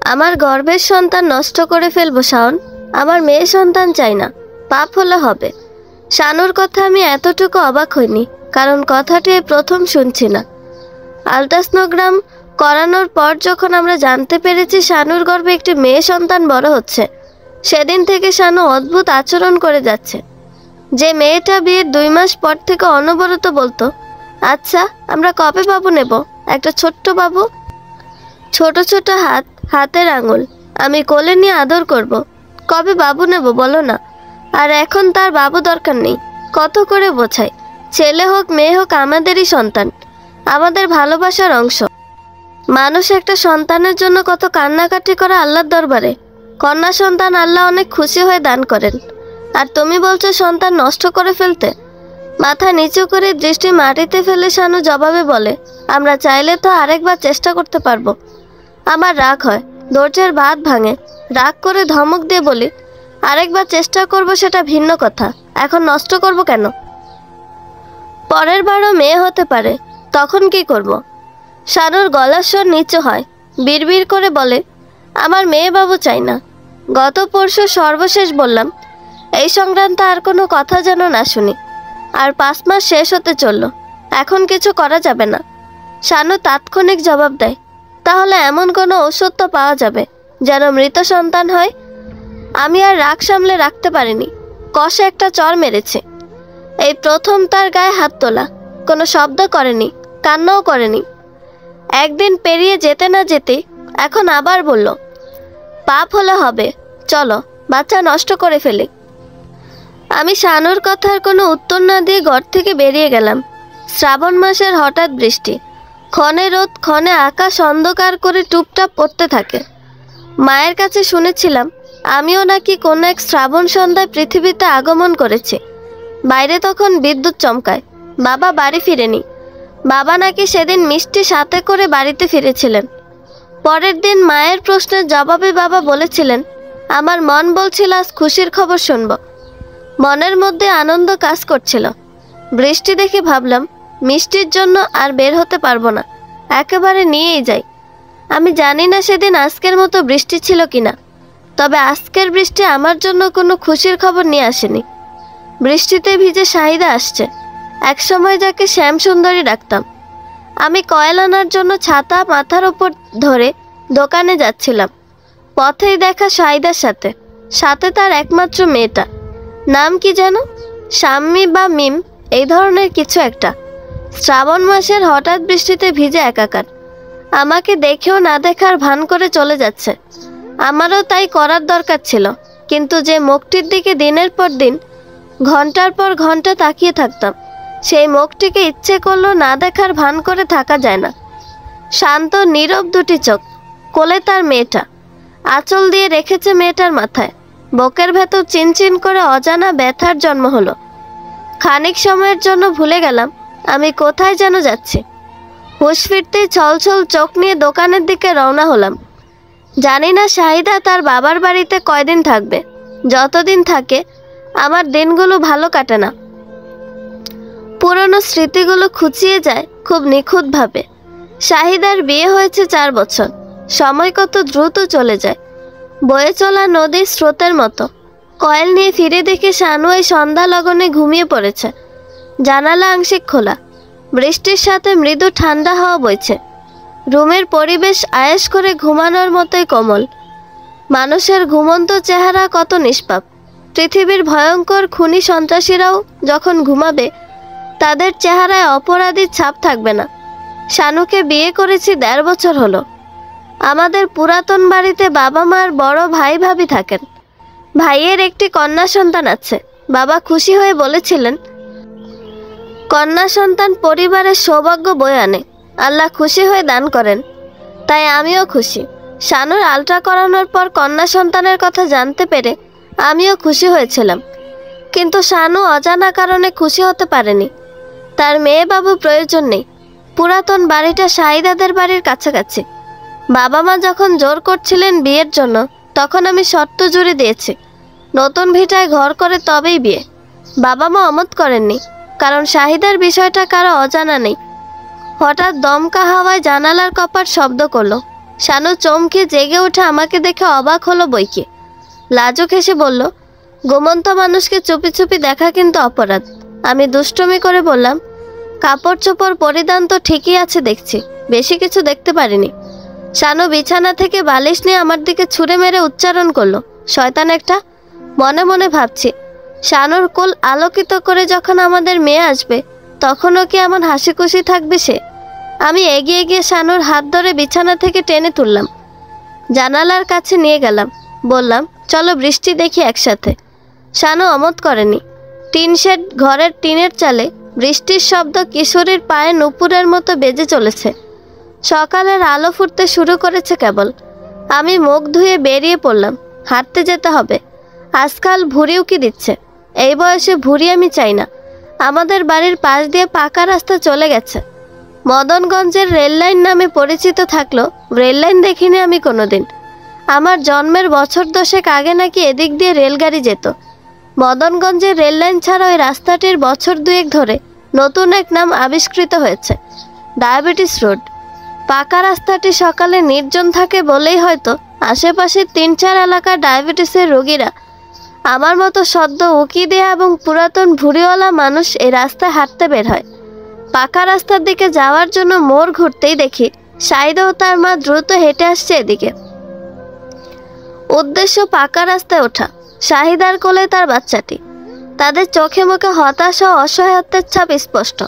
আমার গর্ভের সন্তান নষ্ট করে ফেলবো শাওন। আমার মেয়ে সন্তান চাই না, পাপ হলে হবে। শানুর কথা আমি এতটুকু অবাক হইনি, কারণ কথাটি প্রথম শুনছি না। আলট্রাসনোগ্রাম করানোর পর যখন আমরা জানতে পেরেছি শানুর গর্ভে একটি মেয়ে সন্তান বড় হচ্ছে, সেদিন থেকে শানু অদ্ভুত আচরণ করে যাচ্ছে। যে মেয়েটা বিয়ের 2 মাস পর থেকে অনবরত বলতো, আচ্ছা আমরা কবে বাবু নেব, একটা ছোট্ট বাবু, ছোট ছোট হাতের আঙুল, আমি কোলে নিয়ে আদর করব, কবে বাবু নেব বলো না। আর এখন তার বাবু দরকার নেই। কত করে বোঝাই, ছেলে হোক মেয়ে হোক আমাদেরই সন্তান, আমাদের ভালোবাসার অংশ। মানুষ একটা সন্তানের জন্য কত কান্নাকাটি করে আল্লাহর দরবারে। কন্যা সন্তান আল্লাহ অনেক খুশি হয়ে দান করেন, আর তুমি বলছো সন্তান নষ্ট করে ফেলতে। মাথা নিচু করে দৃষ্টি মাটিতে ফেলে শানু জবাবে বলে, আমরা চাইলে তো আরেকবার চেষ্টা করতে পারবো। আমার রাগ হয়, ধৈর্যের বাঁধ ভাঙে। রাগ করে ধমক দিয়ে বলি, আরেকবার চেষ্টা করব সেটা ভিন্ন কথা, এখন নষ্ট করব কেন? পরের বারও মেয়ে হতে পারে, তখন কি করব? শানুর গলার স্বর নিচু হয়, বিড়বিড় করে বলে, আমার মেয়ে বাবু চাই না। গত পরশু সর্বশেষ বললাম, এই সংক্রান্ত আর কোনো কথা যেন না শুনি। আর 5 মাস শেষ হতে চলল, এখন কিছু করা যাবে না। শানু তাৎক্ষণিক জবাব দেয়, তাহলে এমন কোনো ওষুধ তো পাওয়া যাবে যেন মৃত সন্তান হয়। আমি আর রাগ সামলে রাখতে পারিনি, কষে একটা চড় মেরেছে। এই প্রথম তার গায়ে হাত তোলা, কোনো শব্দ করেনি, কান্নাও করেনি। একদিন পেরিয়ে যেতে না যেতে এখন আবার বলল, পাপ হলে হবে, চলো বাচ্চা নষ্ট করে ফেলি। আমি শানুর কথার কোনো উত্তর না দিয়ে ঘর থেকে বেরিয়ে গেলাম। শ্রাবণ মাসের হঠাৎ বৃষ্টি, ক্ষণে রোদ, ক্ষণে আকাশ অন্ধকার করে টুপটাপ পড়তে থাকে। মায়ের কাছে শুনেছিলাম আমিও নাকি কোনো এক শ্রাবণ সন্ধ্যায় পৃথিবীতে আগমন করেছি। বাইরে তখন বিদ্যুৎ চমকায়। বাবা বাড়ি ফিরেনি। বাবা নাকি সেদিন মিষ্টি সাথে করে বাড়িতে ফিরেছিলেন। পরের দিন মায়ের প্রশ্নের জবাবে বাবা বলেছিলেন, আমার মন বলছিল আজ খুশির খবর শুনব। মনের মধ্যে আনন্দ কাজ করছিল। বৃষ্টি দেখে ভাবলাম মিষ্টির জন্য আর বের হতে পারবো না, একেবারে নিয়েই যাই। আমি জানি না সেদিন আজকের মতো বৃষ্টি ছিল কিনা, তবে আজকের বৃষ্টি আমার জন্য কোনো খুশির খবর নিয়ে আসেনি। বৃষ্টিতে ভিজে শাহিদা আসছে, একসময় যাকে শ্যামসুন্দরী ডাকতাম। আমি কয়েল আনার জন্য ছাতা মাথার ওপর ধরে দোকানে যাচ্ছিলাম। পথেই দেখা শাহিদার সাথে, সাথে তার একমাত্র মেয়েটা, নাম কি যেন, শাম্মী বা মিম, এই ধরনের কিছু একটা। শ্রাবণ মাসের হঠাৎ বৃষ্টিতে ভিজে একাকার। আমাকে দেখেও না দেখার ভান করে চলে যাচ্ছে। আমারও তাই করার দরকার ছিল, কিন্তু যে মুখটির দিকে দিনের পর দিন, ঘন্টার পর ঘন্টা তাকিয়ে থাকতাম, সেই মুখটিকে ইচ্ছে করলো না দেখার ভান করে থাকা যায় না। শান্ত নীরব দুটি চোখ, কোলে তার মেয়েটা, আঁচল দিয়ে রেখেছে মেয়েটার মাথায়। বুকের ভেতর চিনচিন করে অজানা ব্যথার জন্ম হলো। খানিক সময়ের জন্য ভুলে গেলাম আমি কোথায় যেন যাচ্ছি। হুঁশ ফিরতেই ছলছল চোখ নিয়ে দোকানের দিকে রওনা হলাম। জানি না শাহিদা তার বাবার বাড়িতে কয়দিন থাকবে। যতদিন থাকে আমার দিনগুলো ভালো কাটে না। পুরনো স্মৃতিগুলো খুঁচিয়ে যায় খুব নিখুঁতভাবে। শাহিদার বিয়ে হয়েছে 4 বছর। সময় কত দ্রুত চলে যায়, বয়ে চলা নদীর স্রোতের মতো। কয়েল নিয়ে ফিরে দেখে শানু এই সন্ধ্যা লগনে ঘুমিয়ে পড়েছে। জানালা আংশিক খোলা, বৃষ্টির সাথে মৃদু ঠান্ডা হাওয়া বইছে। রুমের পরিবেশ আয়েশ করে ঘুমানোর মতোই কোমল। মানুষের ঘুমন্ত চেহারা কত নিষ্পাপ। পৃথিবীর ভয়ঙ্কর খুনি সন্ত্রাসীরাও যখন ঘুমাবে, তাদের চেহারায় অপরাধীর ছাপ থাকবে না। শানুকে বিয়ে করেছি 1.5 বছর হলো। আমাদের পুরাতন বাড়িতে বাবা মার বড় ভাই ভাবি থাকেন। ভাইয়ের একটি কন্যা সন্তান আছে। বাবা খুশি হয়ে বলেছিলেন, কন্যা সন্তান পরিবারের সৌভাগ্য বয়ে আনে, আল্লাহ খুশি হয়ে দান করেন। তাই আমিও খুশি। শানুর আলট্রা করানোর পর কন্যা সন্তানের কথা জানতে পেরে আমিও খুশি হয়েছিলাম, কিন্তু শানু অজানা কারণে খুশি হতে পারেনি। তার মেয়ে বাবু প্রয়োজন নেই। পুরাতন বাড়িটা শাহিদাদের বাড়ির কাছাকাছি। বাবা মা যখন জোর করছিলেন বিয়ের জন্য, তখন আমি শর্ত জুড়ে দিয়েছি, নতুন ভিটায় ঘর করে তবেই বিয়ে। বাবা মা অমত করেননি, কারণ শাহিদার বিষয়টা কারো অজানা নেই। হঠাৎ দমকা হাওয়ায় জানালার কপাট শব্দ করলো। শানু চমকে জেগে উঠে আমাকে দেখে অবাক হলো বইকে। লাজুক হেসে বলল, ঘুমন্ত মানুষকে চুপি চুপি দেখা কিন্তু অপরাধ। আমি দুষ্টুমি করে বললাম, কাপড় চোপড় পরিধান তো ঠিকই আছে দেখছি, বেশি কিছু দেখতে পারিনি। শানু বিছানা থেকে বালিশ নিয়ে আমার দিকে ছুঁড়ে মেরে উচ্চারণ করলো, শয়তান একটা। মনে মনে ভাবছি, শানুর কোল আলোকিত করে যখন আমাদের মেয়ে আসবে তখনও কি এমন হাসি খুশি থাকবে সে? আমি এগিয়ে গিয়ে শানুর হাত ধরে বিছানা থেকে টেনে তুললাম, জানালার কাছে নিয়ে গেলাম, বললাম, চলো বৃষ্টি দেখি একসাথে। শানু অমত করেনি। টিন শেড ঘরের টিনের চালে বৃষ্টির শব্দ কিশোরীর পায়ে নুপুরের মতো বেজে চলেছে। সকালের আলো ফুটতে শুরু করেছে কেবল। আমি মুখ ধুয়ে বেরিয়ে পড়লাম, হাঁটতে যেতে হবে। আজকাল ভুঁড়িও কি দিচ্ছে, এই বয়সে ভুঁড়ি আমি চাই না। আমাদের বাড়ির পাশ দিয়ে পাকা রাস্তা চলে গেছে। মদনগঞ্জের রেললাইন নামে পরিচিত থাকলেও রেললাইন দেখিনি আমি কোনোদিন। আমার জন্মের বছর 10 আগে নাকি এদিক দিয়ে রেলগাড়ি যেত। মদনগঞ্জের রেললাইন ছাড়া ওই রাস্তাটির বছর 2 ধরে নতুন এক নাম আবিষ্কৃত হয়েছে, ডায়াবেটিস রোড। পাকা রাস্তাটি সকালে নির্জন থাকে বলেই হয়তো আশেপাশের 3-4 এলাকার ডায়াবেটিসের রোগীরা আমার মতো সদ্য উকি দেয়া এবং পুরাতন ভুঁড়িওয়ালা মানুষ এই রাস্তায় হাঁটতে বের হয়। পাকা রাস্তার দিকে যাওয়ার জন্য মোড় ঘুরতেই দেখি সাইদা ও তার মা দ্রুত হেঁটে আসছে এদিকে। উদ্দেশ্য পাকা রাস্তায় ওঠা, শাহিদার কোলে তার বাচ্চাটি। তাদের চোখে মুখে হতাশা ও অসহায়ত্বের ছাপ স্পষ্ট।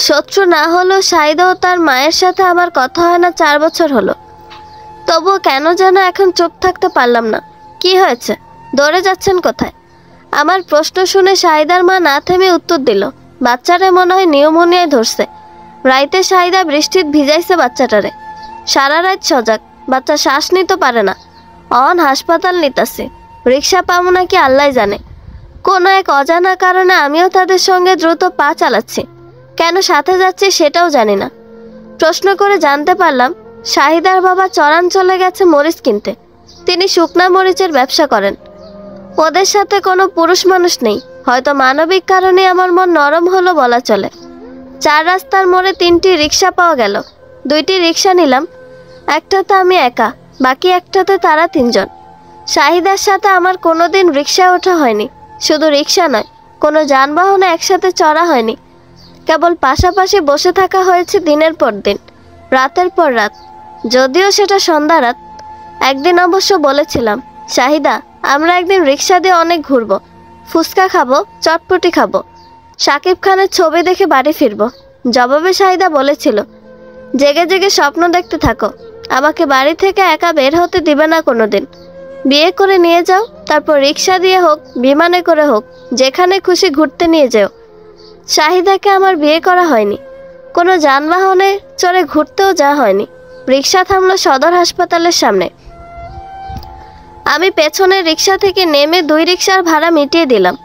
শত্রু না হলেও সাইদা ও তার মায়ের সাথে আমার কথা হয় না 4 বছর হলো। তবুও কেন যেন এখন চুপ থাকতে পারলাম না। কি হয়েছে, দৌড়ে যাচ্ছেন কোথায়? আমার প্রশ্ন শুনে সাইদার মা না থেমে উত্তর দিল, বাচ্চারে মনে হয় নিউমোনিয়ায় ধরছে। রাইতে সাইদা বৃষ্টিত ভিজাইছে বাচ্চাটারে। সারা রাত সজাগ, বাচ্চা শ্বাস নিতে পারে না। অন হাসপাতাল নিতাছে, রিক্সা পাবো নাকি আল্লাহ জানে। কোনো এক অজানা কারণে আমিও তাদের সঙ্গে দ্রুত পা চালাচ্ছি। কেন সাথে যাচ্ছি সেটাও জানি না। প্রশ্ন করে জানতে পারলাম শাহিদার বাবা চরান চলে গেছে মরিচ কিনতে। তিনি শুকনা মরিচের ব্যবসা করেন। ওদের সাথে কোনো পুরুষ মানুষ নেই। হয়তো মানবিক কারণে আমার মন নরম হলো বলা চলে। 4 রাস্তার মোড়ে 3টি রিক্সা পাওয়া গেল। 2টি রিক্সা নিলাম। একটাতে আমি একা, বাকি একটাতে তারা 3 জন। শাহিদার সাথে আমার কোনোদিন রিক্সায় ওঠা হয়নি। শুধু রিক্সা নয়, কোনো যানবাহনে একসাথে চড়া হয়নি। কেবল পাশাপাশি বসে থাকা হয়েছে দিনের পর দিন, রাতের পর রাত, যদিও সেটা সন্ধ্যা রাত। একদিন অবশ্য বলেছিলাম, শাহিদা আমরা একদিন রিক্সা দিয়ে অনেক ঘুরবো, ফুচকা খাবো, চটপটি খাবো, শাকিব খানের ছবি দেখে বাড়ি ফিরবো। জবাবে শাহিদা বলেছিল, জেগে জেগে স্বপ্ন দেখতে থাকো, আমাকে বাড়ি থেকে একা বের হতে দিবে না কোনোদিন। বিয়ে করে নিয়ে যাও, তারপর রিক্সা দিয়ে হোক বিমানে করে হোক যেখানে খুশি ঘুরতে নিয়ে যেও। শাহিদাকে আমার বিয়ে করা হয়নি, কোনো যানবাহনে চড়ে ঘুরতেও যাওয়া হয়নি। রিক্সা থামলো সদর হাসপাতালের সামনে। আমি পেছনের রিক্সা থেকে নেমে 2 রিক্সার ভাড়া মিটিয়ে দিলাম।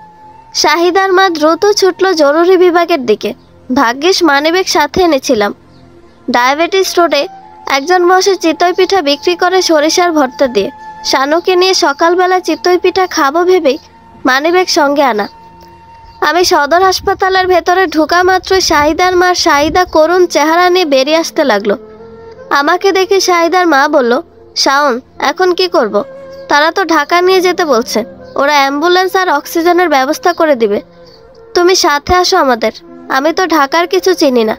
শাহিদার মা দ্রুত ছুটলো জরুরি বিভাগের দিকে। ভাগ্যিস মানিব্যাগ সাথে এনেছিলাম। ডায়াবেটিস রোডে একজন বসে চিতই পিঠা বিক্রি করে সরিষার ভর্তা দিয়ে। শানুকে নিয়ে সকালবেলা চিতই পিঠা খাবো ভেবেই মানিব্যাগ সঙ্গে আনা। আমি সদর হাসপাতালের ভেতরে ঢোকা মাত্র শাহিদার মার শাহিদা করুণ চেহারা নিয়ে বেরিয়ে আসতে লাগলো। আমাকে দেখে শাহিদার মা বলল, শাওন এখন কি করব? তারা তো ঢাকা নিয়ে যেতে বলছে, ওরা অ্যাম্বুলেন্স আর অক্সিজেনের ব্যবস্থা করে দিবে। তুমি সাথে আসো আমাদের, আমি তো ঢাকার কিছু চিনি না।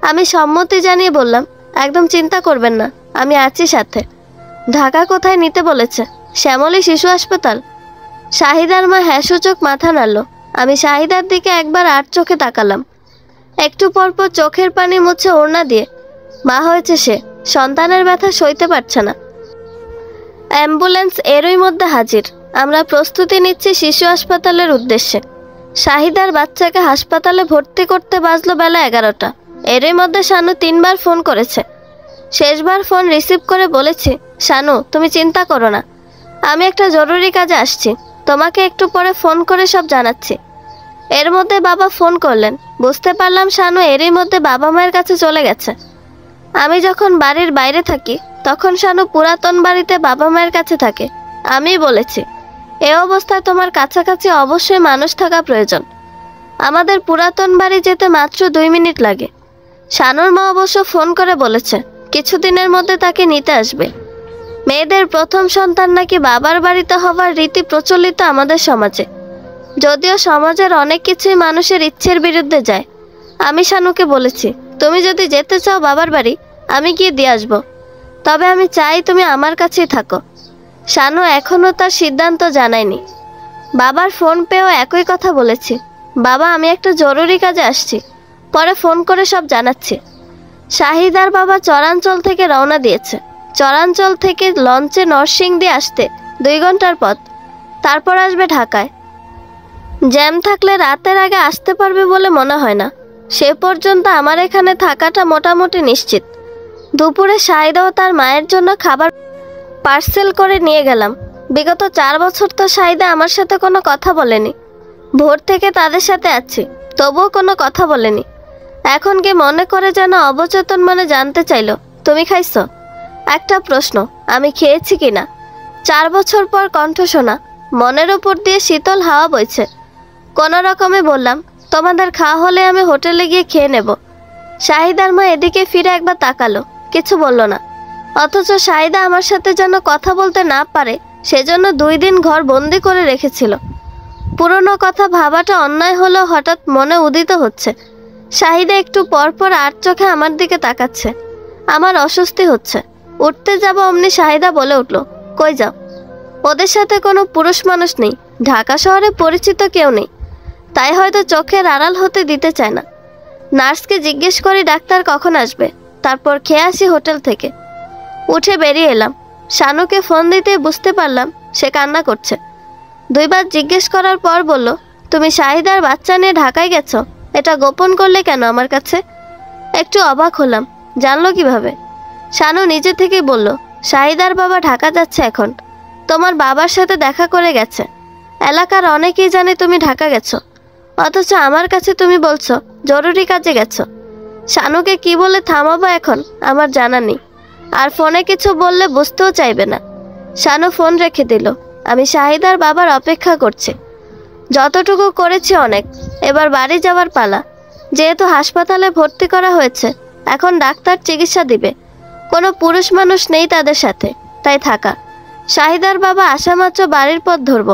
আমি সম্মতি জানিয়ে বললাম, একদম চিন্তা করবেন না, আমি আছি সাথে। ঢাকা কোথায় নিতে বলেছে? শ্যামলী শিশু হাসপাতাল। শাহিদার মা হ্যাঁ সূচক মাথা নাড়ল। আমি শাহিদার দিকে একবার আর চোখে তাকালাম। একটু পরপর চোখের পানি মুছে ওড়না দিয়ে, মা হয়েছে সে, সন্তানের ব্যথা সইতে পারছে না। অ্যাম্বুলেন্স এরই মধ্যে হাজির। আমরা প্রস্তুতি নিচ্ছি শিশু হাসপাতালের উদ্দেশ্যে। শাহিদার বাচ্চাকে হাসপাতালে ভর্তি করতে বাজলো বেলা 11টা। এরই মধ্যে শানু 3 বার ফোন করেছে। শেষবার ফোন রিসিভ করে বলেছি, শানু তুমি চিন্তা করো না, আমি একটা জরুরি কাজে আসছি, তোমাকে একটু পরে ফোন করে সব জানাচ্ছি। এর মধ্যে বাবা ফোন করলেন। বুঝতে পারলাম শানু এরই মধ্যে বাবা মায়ের কাছে চলে গেছে। আমি যখন বাড়ির বাইরে থাকি তখন শানু পুরাতন বাড়িতে বাবা মায়ের কাছে থাকে। আমি বলেছি, এ অবস্থায় তোমার কাছাকাছি অবশ্যই মানুষ থাকা প্রয়োজন। আমাদের পুরাতন বাড়ি যেতে মাত্র 2 মিনিট লাগে। শানুর মা অবশ্য ফোন করে বলেছে, কিছুদিনের মধ্যে তাকে নিতে আসবে। মেয়েদের প্রথম সন্তান নাকি বাবার বাড়িতে হওয়ার রীতি প্রচলিত আমাদের সমাজে, যদিও সমাজের অনেক কিছুই মানুষের ইচ্ছের বিরুদ্ধে যায়। আমি শানুকে বলেছি, তুমি যদি যেতে চাও বাবার বাড়ি, আমি গিয়ে দিয়ে আসবো, তবে আমি চাই তুমি আমার কাছেই থাকো। শানু এখনও তার সিদ্ধান্ত জানায়নি। বাবার ফোন পেয়েও একই কথা বলেছি, বাবা আমি একটা জরুরি কাজে আসছি, পরে ফোন করে সব জানাচ্ছি। শাহিদার বাবা চরাঞ্চল থেকে রওনা দিয়েছে। চরাঞ্চল থেকে লঞ্চে নরসিংদী আসতে 2 ঘন্টার পথ, তারপর আসবে ঢাকায়। জ্যাম থাকলে রাতের আগে আসতে পারবে বলে মনে হয় না। সে পর্যন্ত আমার এখানে থাকাটা মোটামুটি নিশ্চিত। দুপুরে শাহিদা ও তার মায়ের জন্য খাবার পার্সেল করে নিয়ে গেলাম। বিগত 4 বছর তো শাহিদা আমার সাথে কোনো কথা বলেনি। ভোর থেকে তাদের সাথে আছি, তবুও কোনো কথা বলেনি। এখন কি মনে করে যেন অবচেতন মনে জানতে চাইল, তুমি খাইছো? একটা প্রশ্ন, আমি খেয়েছি কিনা। 4 বছর পর কণ্ঠ শোনা, মনের উপর দিয়ে শীতল হাওয়া বইছে। কোনো রকমে বললাম, তোমাদের খাওয়া হলে আমি হোটেলে গিয়ে খেয়ে নেব। শাহিদার মা এদিকে ফিরে একবার তাকালো, কিছু বলল না। অথচ শাহিদা আমার সাথে যেন কথা বলতে না পারে সেজন্য 2 দিন ঘর বন্দি করে রেখেছিল। পুরনো কথা ভাবাটা অন্যায় হলেও হঠাৎ মনে উদিত হচ্ছে। শাহিদা একটু পরপর আর চোখে আমার দিকে তাকাচ্ছে। আমার অস্বস্তি হচ্ছে। উঠতে যাব অমনি শাহিদা বলে উঠল, কই যাও? ওদের সাথে কোনো পুরুষ মানুষ নেই, ঢাকা শহরে পরিচিত কেউ নেই, তাই হয়তো চোখের আড়াল হতে দিতে চায় না। নার্সকে জিজ্ঞেস করি ডাক্তার কখন আসবে, তারপর খেয়ে আসি হোটেল থেকে। উঠে বেরিয়ে এলাম। শানুকে ফোন দিতে বুঝতে পারলাম সে কান্না করছে। 2 বার জিজ্ঞেস করার পর বলল, তুমি শাহিদার বাচ্চা নিয়ে ঢাকায় গেছো, এটা গোপন করলে কেন আমার কাছে? একটু অবাক হলাম, জানলো কিভাবে? শানু নিজে থেকেই বলল, শাহিদার বাবা ঢাকা যাচ্ছে এখন, তোমার বাবার সাথে দেখা করে গেছে। এলাকার অনেকেই জানে তুমি ঢাকা গেছো, অথচ আমার কাছে তুমি বলছো জরুরি কাজে গেছো। শানুকে কি বলে থামাবো এখন আমার জানা নেই, আর ফোনে কিছু বললে বুঝতেও চাইবে না। শানু ফোন রেখে দিল। আমি শাহিদার বাবার অপেক্ষা করছি। যতটুকু করেছি অনেক, এবার বাড়ি যাওয়ার পালা। যেহেতু হাসপাতালে ভর্তি করা হয়েছে, এখন ডাক্তার চিকিৎসা দিবে, কোনো পুরুষ মানুষ নেই তাদের সাথে, তাই থাকা। শাহিদার বাবা আসামাত্র বাড়ির পথ ধরব।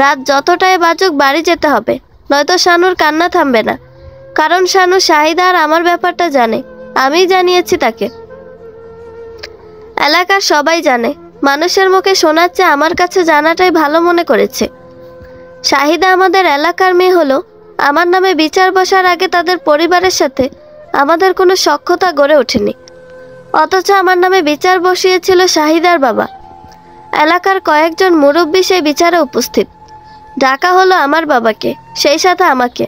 রাত যতটাই বাজুক বাড়ি যেতে হবে, নয়তো শানুর কান্না থামবে না। কারণ শানু শাহিদা আর আমার ব্যাপারটা জানে, আমি জানিয়েছি তাকে। এলাকার সবাই জানে, মানুষের মুখে শোনার চেয়ে আমার কাছে জানাটাই ভালো মনে করেছে। শাহিদা আমাদের এলাকার মেয়ে হলো, আমার নামে বিচার বসার আগে তাদের পরিবারের সাথে আমাদের কোনো সখ্যতা গড়ে ওঠেনি, অথচ আমার নামে বিচার বসিয়েছিল শাহিদার বাবা। এলাকার কয়েকজন মুরব্বী সেই বিচারে উপস্থিত। ডাকা হলো আমার বাবাকে, সেই সাথে আমাকে।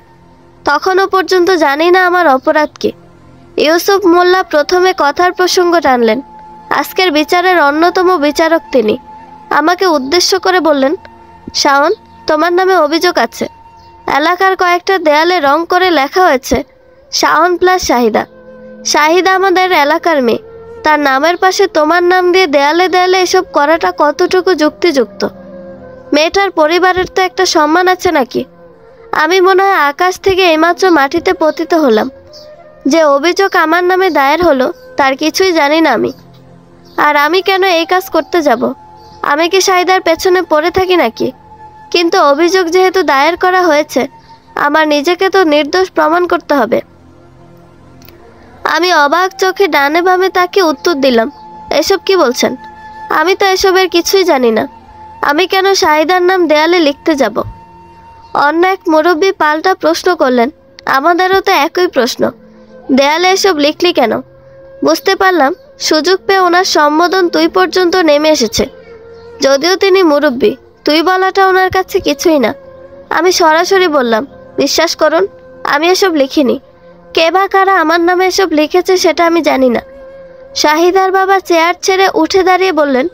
তখনও পর্যন্ত জানি না আমার অপরাধ কি। ইউসুফ মোল্লা প্রথমে কথার প্রসঙ্গ টানলেন। আজকের বিচারের অন্যতম বিচারক তিনি। আমাকে উদ্দেশ্য করে বললেন, শাওন, তোমার নামে অভিযোগ আছে। এলাকার কয়েকটা দেয়ালে রং করে লেখা হয়েছে শাওন প্লাস শাহিদা। শাহিদা আমাদের এলাকার মেয়ে, তার নামের পাশে তোমার নাম দিয়ে দেয়ালে দেয়ালে এসব করাটা কতটুকু যুক্তিযুক্ত? মেয়েটার পরিবারের তো একটা সম্মান আছে নাকি? আমি মনে হয় আকাশ থেকে এইমাত্র মাটিতে পতিত হলাম। যে অভিযোগ আমার নামে দায়ের হলো তার কিছুই জানি না আমি। আর আমি কেন এই কাজ করতে যাব? আমি কি শাহিদার পেছনে পড়ে থাকি নাকি? কিন্তু অভিযোগ যেহেতু দায়ের করা হয়েছে, আমার নিজেকে তো নির্দোষ প্রমাণ করতে হবে। আমি অবাক চোখে ডানে বামে তাকে উত্তর দিলাম, এসব কি বলছেন? আমি তো এসবের কিছুই জানি না। আমি কেন শাহিদার নাম দেয়ালে লিখতে যাব? অন্য এক মুরব্বী পাল্টা প্রশ্ন করলেন। আমাদেরও তো একই প্রশ্ন, দেয়ালে এসব লিখলি কেন? বুঝতে পারলাম সুযোগ পেয়ে ওনার সম্বোধন তুই পর্যন্ত নেমে এসেছে। যদিও তিনি মুরব্বী, তুই বলাটা ওনার কাছে কিছুই না। আমি সরাসরি বললাম, বিশ্বাস করুন, আমি এসব লিখিনি। কে বা কারা আমার নামে এসব লিখেছে সেটা আমি জানি না। শাহিদার বাবা চেয়ার ছেড়ে উঠে দাঁড়িয়ে বললেন,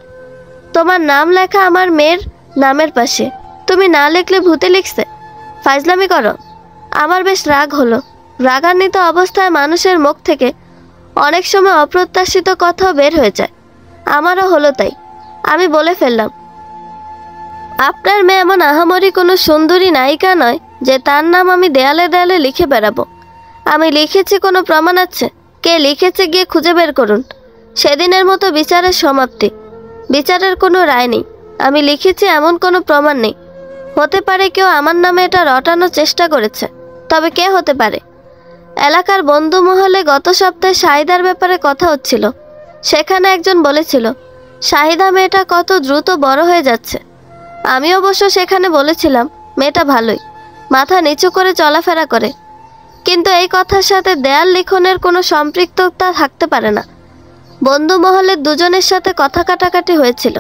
তোমার নাম লেখা আমার মেয়ের নামের পাশে, তুমি না লিখলে ভূতে লিখছে? ফাজলামি করো। আমার বেশ রাগ হলো। রাগান্বিত অবস্থায় মানুষের মুখ থেকে অনেক সময় অপ্রত্যাশিত কথাও বের হয়ে যায়। আমারও হলো তাই। আমি বলে ফেললাম, আপনার মেয়ে এমন আহামরি কোনো সুন্দরী নায়িকা নয় যে তার নাম আমি দেয়ালে দেয়ালে লিখে বেড়াবো। আমি লিখেছি কোনো প্রমাণ আছে? কে লিখেছে গিয়ে খুঁজে বের করুন। সেদিনের মতো বিচারের সমাপ্তি। বিচারের কোনো রায় নেই, আমি লিখেছি এমন কোনো প্রমাণ নেই। হতে পারে কেউ আমার নামে এটা রটানোর চেষ্টা করেছে, তবে কে হতে পারে? এলাকার বন্ধু মহলে গত সপ্তাহে শাহিদার ব্যাপারে কথা হচ্ছিল। সেখানে একজন বলেছিল শাহিদা মেয়েটা কত দ্রুত বড় হয়ে যাচ্ছে। আমি অবশ্য সেখানে বলেছিলাম মেয়েটা ভালোই, মাথা নিচু করে চলাফেরা করে, কিন্তু এই কথার সাথে দেয়াল লিখনের কোনো সম্পৃক্ততা থাকতে পারে না। বন্ধু মহলের দুজনের সাথে কথা কাটাকাটি হয়েছিল,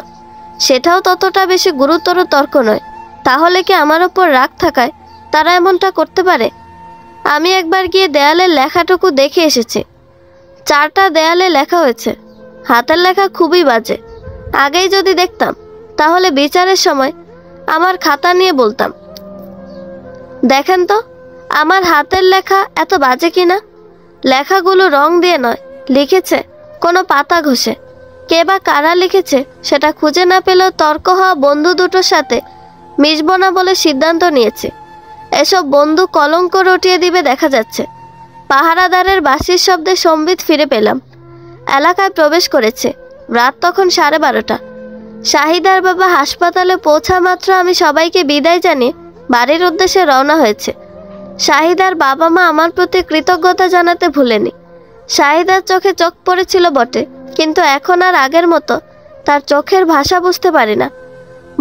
সেটাও ততটা বেশি গুরুতর তর্ক নয়। তাহলে কি আমার ওপর রাগ থাকায় তারা এমনটা করতে পারে? আমি একবার গিয়ে দেয়ালের লেখাটুকু দেখে এসেছি। 4টা দেয়ালে লেখা হয়েছে। হাতের লেখা খুবই বাজে। আগেই যদি দেখতাম তাহলে বিচারের সময় আমার খাতা নিয়ে বলতাম, দেখেন তো আমার হাতের লেখা এত বাজে কিনা। লেখাগুলো রং দিয়ে নয়, লিখেছে কোনো পাতা ঘষে। কে বা কারা লিখেছে সেটা খুঁজে না পেলেও তর্ক হওয়া বন্ধু দুটোর সাথে মিশব না বলে সিদ্ধান্ত নিয়েছে। এসব বন্ধু কলঙ্ক রটিয়ে দিবে দেখা যাচ্ছে। পাহারাদারের বাঁশির শব্দে সম্বিত ফিরে পেলাম। এলাকায় প্রবেশ করেছে। রাত তখন 12:30। শাহিদার বাবা হাসপাতালে পৌঁছা মাত্র আমি সবাইকে বিদায় জানিয়ে বাড়ির উদ্দেশ্যে রওনা হয়েছে। শাহিদার বাবা মা আমার প্রতি কৃতজ্ঞতা জানাতে ভুলেনি। শাহিদার চোখে চোখ পড়েছিল বটে, কিন্তু এখন আর আগের মতো তার চোখের ভাষা বুঝতে পারি না।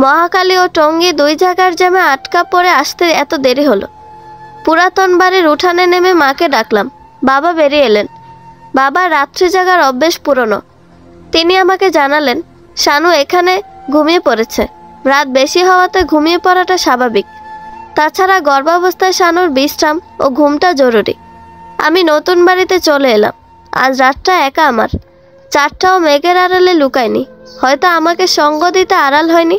মহাকালী ও টঙ্গী 2 জায়গার জ্যামে আটকা পড়ে আসতে এত দেরি হলো। পুরাতন বাড়ির উঠানে নেমে মাকে ডাকলাম। বাবা বেরিয়ে এলেন। বাবার রাত্রি জাগার অভ্যেস পুরনো। তিনি আমাকে জানালেন শানু এখানে ঘুমিয়ে পড়েছে। রাত বেশি হওয়াতে ঘুমিয়ে পড়াটা স্বাভাবিক। তাছাড়া গর্ভাবস্থায় শানুর বিশ্রাম ও ঘুমটা জরুরি। আমি নতুন বাড়িতে চলে এলাম। আজ রাতটা একা আমার। 4টাও মেঘের আড়ালে লুকায়নি। হয়তো আমাকে সঙ্গ দিতে আড়াল হয়নি।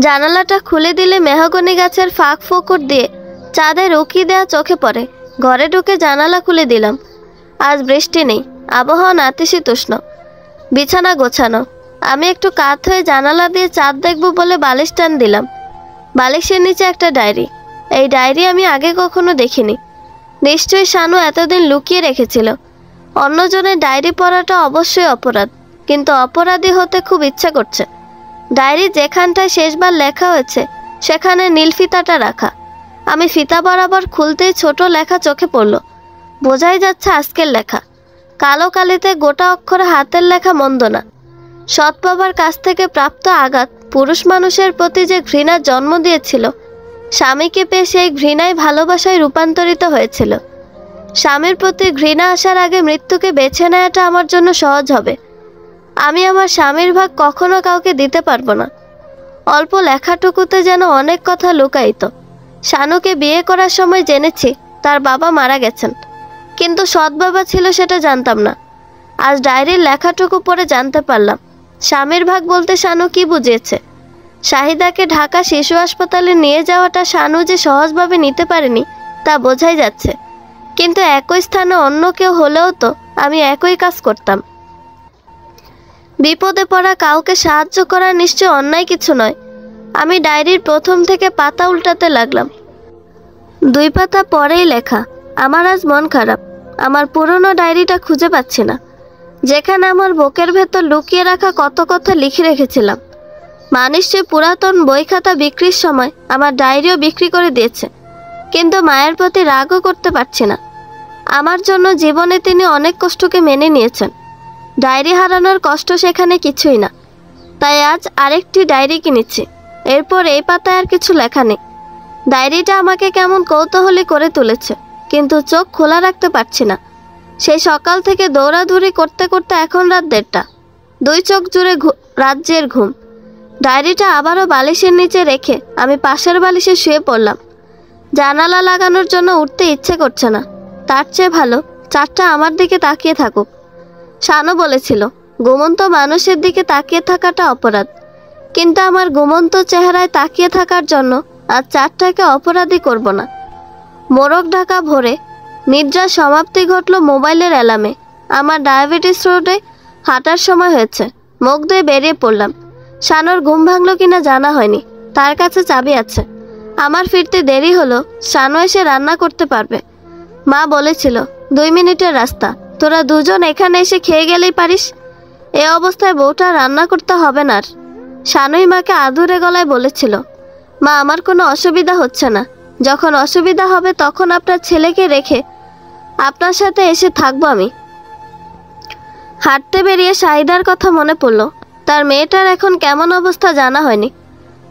জানালাটা খুলে দিলে মেহগনি গাছের ফাঁক ফোকর দিয়ে চাঁদের উকি দেয়া চোখে পড়ে। ঘরে ঢুকে জানালা খুলে দিলাম। আজ বৃষ্টি নেই, আবহাওয়া নাতিশীতোষ্ণ। বিছানা গোছানো। আমি একটু কাত হয়ে জানালা দিয়ে চাঁদ দেখব বলে বালিশ টান দিলাম। বালিশের নিচে একটা ডায়েরি। এই ডায়েরি আমি আগে কখনো দেখিনি। নিশ্চয়ই শানু এতদিন লুকিয়ে রেখেছিল। অন্যজনের ডায়েরি পড়াটা অবশ্যই অপরাধ, কিন্তু অপরাধী হতে খুব ইচ্ছা করছে। ডায়েরি যেখানটায় শেষবার লেখা হয়েছে সেখানে নীল ফিতাটা রাখা। আমি ফিতা বরাবর খুলতেই ছোট লেখা চোখে পড়ল। বোঝাই যাচ্ছে আজকের লেখা। কালো কালিতে গোটা অক্ষরে হাতের লেখা মন্দ না। সৎ বাবার কাছ থেকে প্রাপ্ত আঘাত পুরুষ মানুষের প্রতি যে ঘৃণার জন্ম দিয়েছিল, স্বামীকে পেয়ে সেই ঘৃণাই ভালোবাসায় রূপান্তরিত হয়েছিল। স্বামীর প্রতি ঘৃণা আসার আগে মৃত্যুকে বেছে নেওয়াটা আমার জন্য সহজ হবে। আমি আমার স্বামীর ভাগ কখনো কাউকে দিতে পারবো না। অল্প লেখাটুকুতে যেন অনেক কথা লুকায়িত। শানুকে বিয়ে করার সময় জেনেছি তার বাবা মারা গেছেন, কিন্তু সৎ বাবা ছিল সেটা জানতাম না। আজ ডায়েরির লেখাটুকু পড়ে জানতে পারলাম স্বামীর ভাগ বলতে শানু কি বুঝিয়েছে। শাহিদাকে ঢাকা শিশু হাসপাতালে নিয়ে যাওয়াটা শানু যে সহজভাবে নিতে পারেনি তা বোঝাই যাচ্ছে, কিন্তু একই স্থানে অন্য কেউ হলেও তো আমি একই কাজ করতাম। বিপদে পড়া কাউকে সাহায্য করা নিশ্চয় অন্যায় কিছু নয়। আমি ডায়েরির প্রথম থেকে পাতা উল্টাতে লাগলাম। 2 পাতা পরেই লেখা, আমার আজ মন খারাপ। আমার পুরনো ডায়েরিটা খুঁজে পাচ্ছি না, যেখানে আমার বুকের ভেতর লুকিয়ে রাখা কত কথা লিখে রেখেছিলাম। মানুষ যে পুরাতন বই খাতা বিক্রির সময় আমার ডায়েরিও বিক্রি করে দিয়েছে, কিন্তু মায়ের প্রতি রাগও করতে পারছি না। আমার জন্য জীবনে তিনি অনেক কষ্টকে মেনে নিয়েছেন। ডায়েরি হারানোর কষ্ট সেখানে কিছুই না। তাই আজ আরেকটি ডায়েরি কিনেছি। এরপর এই পাতায় আর কিছু লেখা নেই। ডায়েরিটা আমাকে কেমন কৌতূহলী করে তুলেছে, কিন্তু চোখ খোলা রাখতে পারছি না। সেই সকাল থেকে দৌড়াদৌড়ি করতে করতে এখন রাত 1:30। 2 চোখ জুড়ে রাজ্যের ঘুম। ডায়েরিটা আবারও বালিশের নিচে রেখে আমি পাশের বালিশে শুয়ে পড়লাম। জানালা লাগানোর জন্য উঠতে ইচ্ছে করছে না। তার চেয়ে ভালো 4টা আমার দিকে তাকিয়ে থাকুক। শানু বলেছিল ঘুমন্ত মানুষের দিকে তাকিয়ে থাকাটা অপরাধ, কিন্তু আমার ঘুমন্ত চেহারায় তাকিয়ে থাকার জন্য আজ 4টাকে অপরাধী করব না। মোরগ ঢাকা ভোরে নিদ্রার সমাপ্তি ঘটল মোবাইলের অ্যালার্মে। আমার ডায়াবেটিস রোডে হাঁটার সময় হয়েছে। মুখ ধুয়ে বেরিয়ে পড়লাম। শানুর ঘুম ভাঙল কিনা জানা হয়নি। তার কাছে চাবি আছে। আমার ফিরতে দেরি হলো। শানু এসে রান্না করতে পারবে। মা বলেছিল 2 মিনিটের রাস্তা, তো তোরা দুজন এখানে এসে খেয়ে গেলেই পারিস। এ অবস্থায় বউটা রান্না করতে হবে না আর। শানুই মাকে আদুরে গলায় বলেছিল, মা আমার কোনো অসুবিধা হচ্ছে না, যখন অসুবিধা হবে তখন আপনার ছেলেকে রেখে আপনার সাথে এসে থাকবো আমি। হাঁটতে বেরিয়ে শাহিদার কথা মনে পড়ল। তার মেয়েটার এখন কেমন অবস্থা জানা হয়নি।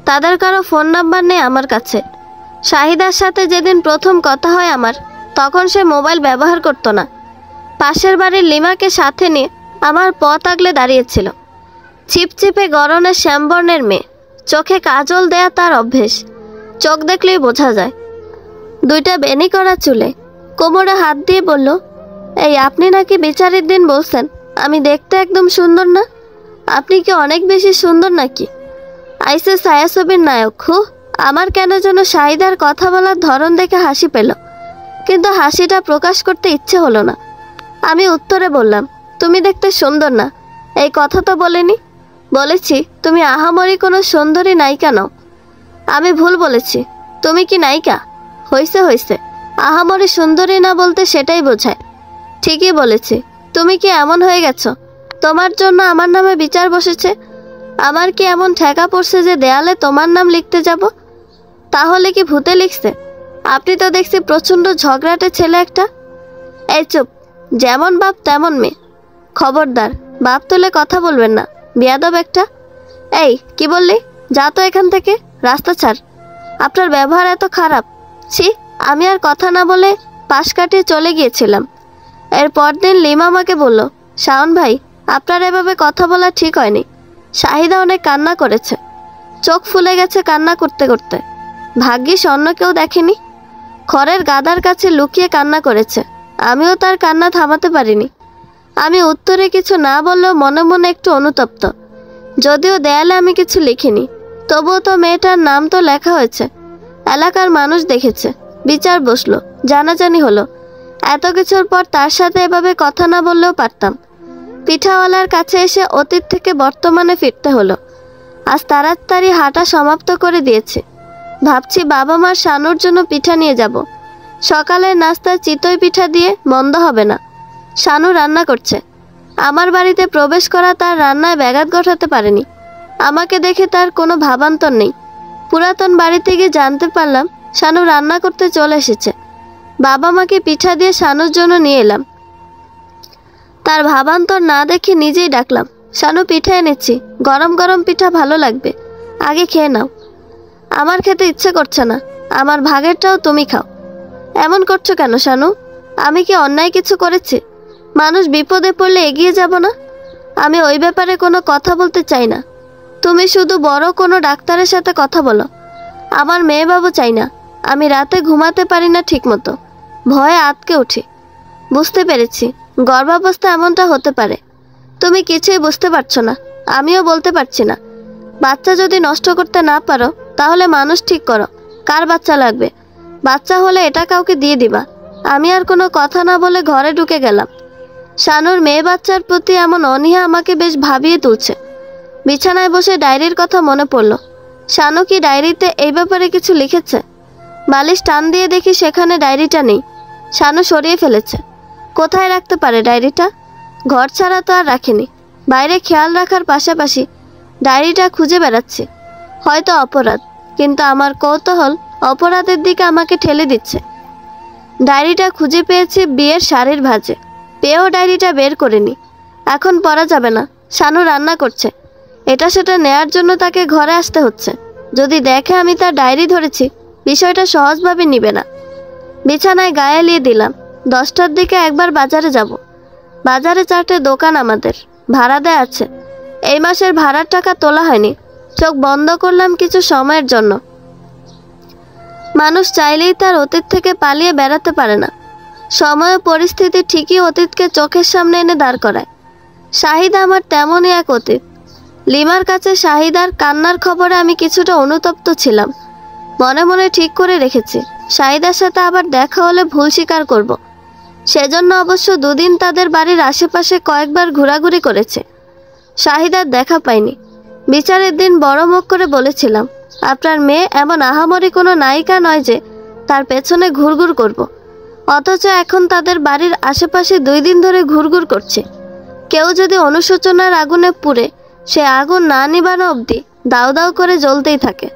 তাদের কারো ফোন নাম্বার নেই আমার কাছে। শাহিদার সাথে যেদিন প্রথম কথা হয় আমার, তখন সে মোবাইল ব্যবহার করতো না। পাশের বাড়ির লিমাকে সাথে নিয়ে আমার পথ আগলে দাঁড়িয়েছিল। চিপচিপে গরনের শ্যামবর্ণের মেয়ে, চোখে কাজল দেয়া তার অভ্যেস, চোখ দেখলেই বোঝা যায়। দুইটা বেনি করা চুলে, কোমরে হাত দিয়ে বলল, এই আপনি নাকি বিচারের দিন বলছেন আমি দেখতে একদম সুন্দর না? আপনি কি অনেক বেশি সুন্দর নাকি? আইসে ছায়াছবির নায়ক হু। আমার কেন যেন শাহিদার কথা বলার ধরন দেখে হাসি পেল, কিন্তু হাসিটা প্রকাশ করতে ইচ্ছে হলো না। আমি উত্তরে বললাম, তুমি দেখতে সুন্দর না। এই কথা তো বলিনি। বলেছি তুমি আহামরি কোনো সুন্দরী নায়িকা নও। আমি ভুল বলেছি। তুমি কি নায়িকা? হইছে হইছে, আহামরি সুন্দরী না বলতে সেটাই বোঝায়। ঠিকই বলেছি। তুমি কি এমন হয়ে গেছো তোমার জন্য আমার নামে বিচার বসেছে? আমার কি এমন ঠেকা পড়ছে যে দেয়ালে তোমার নাম লিখতে যাব? তাহলে কি ভূতে লিখছে? আপনি তো দেখছি প্রচণ্ড ঝগড়াটে ছেলে একটা। এই চুপ, যেমন বাপ তেমন মেয়ে। খবরদার, বাপ তুলে কথা বলবেন না, বেয়াদব একটা। এই কি বললি? যা তো এখান থেকে, রাস্তা ছাড়। আপনার ব্যবহার এত খারাপ। ছি। আমি আর কথা না বলে পাশ কাটিয়ে চলে গিয়েছিলাম। এর পরদিন লিমা আমাকে বলল, শাওন ভাই, আপনার এভাবে কথা বলা ঠিক হয়নি। শাহিদা অনেক কান্না করেছে, চোখ ফুলে গেছে কান্না করতে করতে। ভাগ্যিস অন্য কেউ দেখেনি। খড়ের গাদার কাছে লুকিয়ে কান্না করেছে। আমিও তার কান্না থামাতে পারিনি। আমি উত্তরে কিছু না বললেও মনে মনে একটু অনুতপ্ত। যদিও দেয়ালে আমি কিছু লিখিনি, তবুও তো মেয়েটার নাম তো লেখা হয়েছে। এলাকার মানুষ দেখেছে, বিচার বসলো, জানাজানি হলো। এত কিছুর পর তার সাথে এভাবে কথা না বললেও পারতাম। পিঠাওয়ালার কাছে এসে অতীত থেকে বর্তমানে ফিরতে হলো। আজ তাড়াতাড়ি হাঁটা সমাপ্ত করে দিয়েছে। ভাবছি বাবা মার শানুর জন্য পিঠা নিয়ে যাব। সকালের নাস্তায় চিতই পিঠা দিয়ে মন্দ হবে না। শানু রান্না করছে। আমার বাড়িতে প্রবেশ করা তার রান্নায় ব্যাঘাত ঘটাতে পারেনি। আমাকে দেখে তার কোনো ভাবান্তর নেই। পুরাতন বাড়িতে গিয়ে জানতে পারলাম শানু রান্না করতে চলে এসেছে। বাবা মাকে পিঠা দিয়ে শানুর জন্য নিয়ে এলাম। তার ভাবান্তর না দেখে নিজেই ডাকলাম, শানু পিঠা এনেছি, গরম গরম পিঠা ভালো লাগবে, আগে খেয়ে নাও। আমার খেতে ইচ্ছে করছে না, আমার ভাগেরটাও তুমি খাও। এমন করছো কেন শানু? আমি কি অন্যায় কিছু করেছি? মানুষ বিপদে পড়লে এগিয়ে যাব না? আমি ওই ব্যাপারে কোনো কথা বলতে চাই না। তুমি শুধু বড় কোনো ডাক্তারের সাথে কথা বলো। আমার মেয়েবাবু চাই না। আমি রাতে ঘুমাতে পারি না ঠিকমতো, ভয়ে আতকে উঠি। বুঝতে পেরেছি গর্ভাবস্থা এমনটা হতে পারে। তুমি কিছুই বুঝতে পারছো না, আমিও বলতে পারছি না। বাচ্চা যদি নষ্ট করতে না পারো তাহলে মানুষ ঠিক করো, কার বাচ্চা লাগবে। বাচ্চা হলে এটা কাউকে দিয়ে দিবা। আমি আর কোনো কথা না বলে ঘরে ঢুকে গেলাম। শানুর মেয়ে বাচ্চার প্রতি এমন অনীহা আমাকে বেশ ভাবিয়ে তুলছে। বিছানায় বসে ডায়েরির কথা মনে পড়ল। শানু কি ডায়েরিতে এই ব্যাপারে কিছু লিখেছে? বালিশ টান দিয়ে দেখি সেখানে ডায়েরিটা নেই। শানু সরিয়ে ফেলেছে। কোথায় রাখতে পারে ডায়েরিটা? ঘর ছাড়া তো আর রাখেনি। বাইরে খেয়াল রাখার পাশাপাশি ডায়েরিটা খুঁজে বেড়াচ্ছি। হয়তো অপরাধ, কিন্তু আমার কৌতূহল অপরাধের দিকে আমাকে ঠেলে দিচ্ছে। ডায়েরিটা খুঁজে পেয়েছি বিয়ের শাড়ির ভাঁজে। পেয়েও ডায়েরিটা বের করিনি। এখন পড়া যাবে না, শানু রান্না করছে। এটা সেটা নেয়ার জন্য তাকে ঘরে আসতে হচ্ছে। যদি দেখে আমি তার ডায়েরি ধরেছি, বিষয়টা সহজভাবে নিবে না। বিছানায় গায়ে এলিয়ে দিলাম। 10টার দিকে একবার বাজারে যাব। বাজারে 4টে দোকান আমাদের, ভাড়া দেয়া আছে। এই মাসের ভাড়ার টাকা তোলা হয়নি। চোখ বন্ধ করলাম কিছু সময়ের জন্য। মানুষ চাইলেই তার অতীত থেকে পালিয়ে বেড়াতে পারে না। সময় ও পরিস্থিতি ঠিকই অতীতকে চোখের সামনে এনে দাঁড় করায়। শাহিদা আমার তেমনই এক অতীত। লিমার কাছে শাহিদার কান্নার খবরে আমি কিছুটা অনুতপ্ত ছিলাম। মনে মনে ঠিক করে রেখেছি শাহিদার সাথে আবার দেখা হলে ভুল স্বীকার করব। সেজন্য অবশ্য 2 দিন তাদের বাড়ির আশেপাশে কয়েকবার ঘোরাঘুরি করেছে। শাহিদার দেখা পাইনি। বিচারের দিন বড় মুখ করে বলেছিলাম, আপনার মেয়ে এমন আহামরি কোনো নায়িকা নয় যে তার পেছনে ঘুরঘুর করব। অথচ এখন তাদের বাড়ির আশেপাশে 2 দিন ধরে ঘুরঘুর করছে। কেউ যদি অনুশোচনার আগুনে পুড়ে, সে আগুন না নিবানো অবধি দাউ দাউ করে জ্বলতেই থাকে।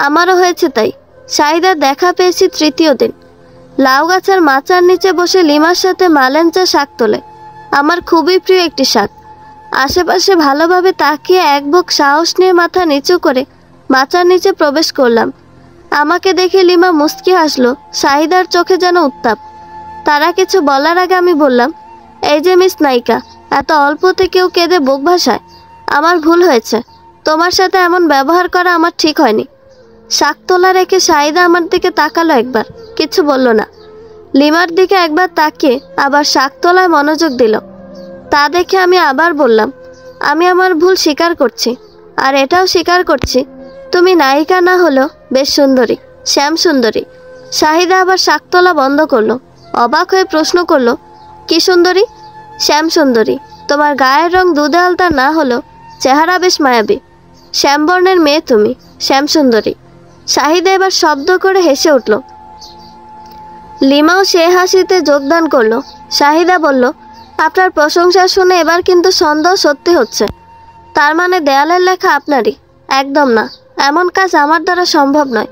আমারও হয়েছে তাই। শাহিদার দেখা পেয়েছি 3য় দিন। লাউ গাছের মাচার নিচে বসে লিমার সাথে মালেঞ্চা শাক তোলে। আমার খুবই প্রিয় একটি শাক। আশেপাশে ভালোভাবে তাকিয়ে এক বুক সাহস নিয়ে মাথা নিচু করে মাচার নিচে প্রবেশ করলাম। আমাকে দেখে লিমা মুচকি হাসলো। শাহিদার চোখে যেন উত্তাপ। তারা কিছু বলার আগে আমি বললাম, এই যে মিস নায়িকা, এত অল্পতে কেউ কেঁদে বুক ভাসায়? আমার ভুল হয়েছে। তোমার সাথে এমন ব্যবহার করা আমার ঠিক হয়নি। শাক তোলা রেখে শাহিদা আমার দিকে তাকালো একবার, কিছু বলল না। লিমার দিকে একবার তাকিয়ে আবার শাক তোলায় মনোযোগ দিল। তা দেখে আমি আবার বললাম, আমি আমার ভুল স্বীকার করছি। আর এটাও স্বীকার করছি, তুমি নায়িকা না হলেও বেশ সুন্দরী, শ্যাম সুন্দরী। শাহিদা আবার শাক তোলা বন্ধ করলো। অবাক হয়ে প্রশ্ন করলো, কি সুন্দরী? শ্যাম সুন্দরী। তোমার গায়ের রং দুধে আলতা না হলেও চেহারা বেশ মায়াবী। শ্যামবর্ণের মেয়ে তুমি, শ্যাম সুন্দরী। শাহিদা এবার শব্দ করে হেসে উঠল। লিমাও সে হাসিতে যোগদান করলো। শাহিদা বলল, আপনার প্রশংসা শুনে এবার কিন্তু সন্দেহ সত্যি হচ্ছে। তার মানে দেয়ালের লেখা আপনারই? একদম না, এমন কাজ আমার দ্বারা সম্ভব নয়।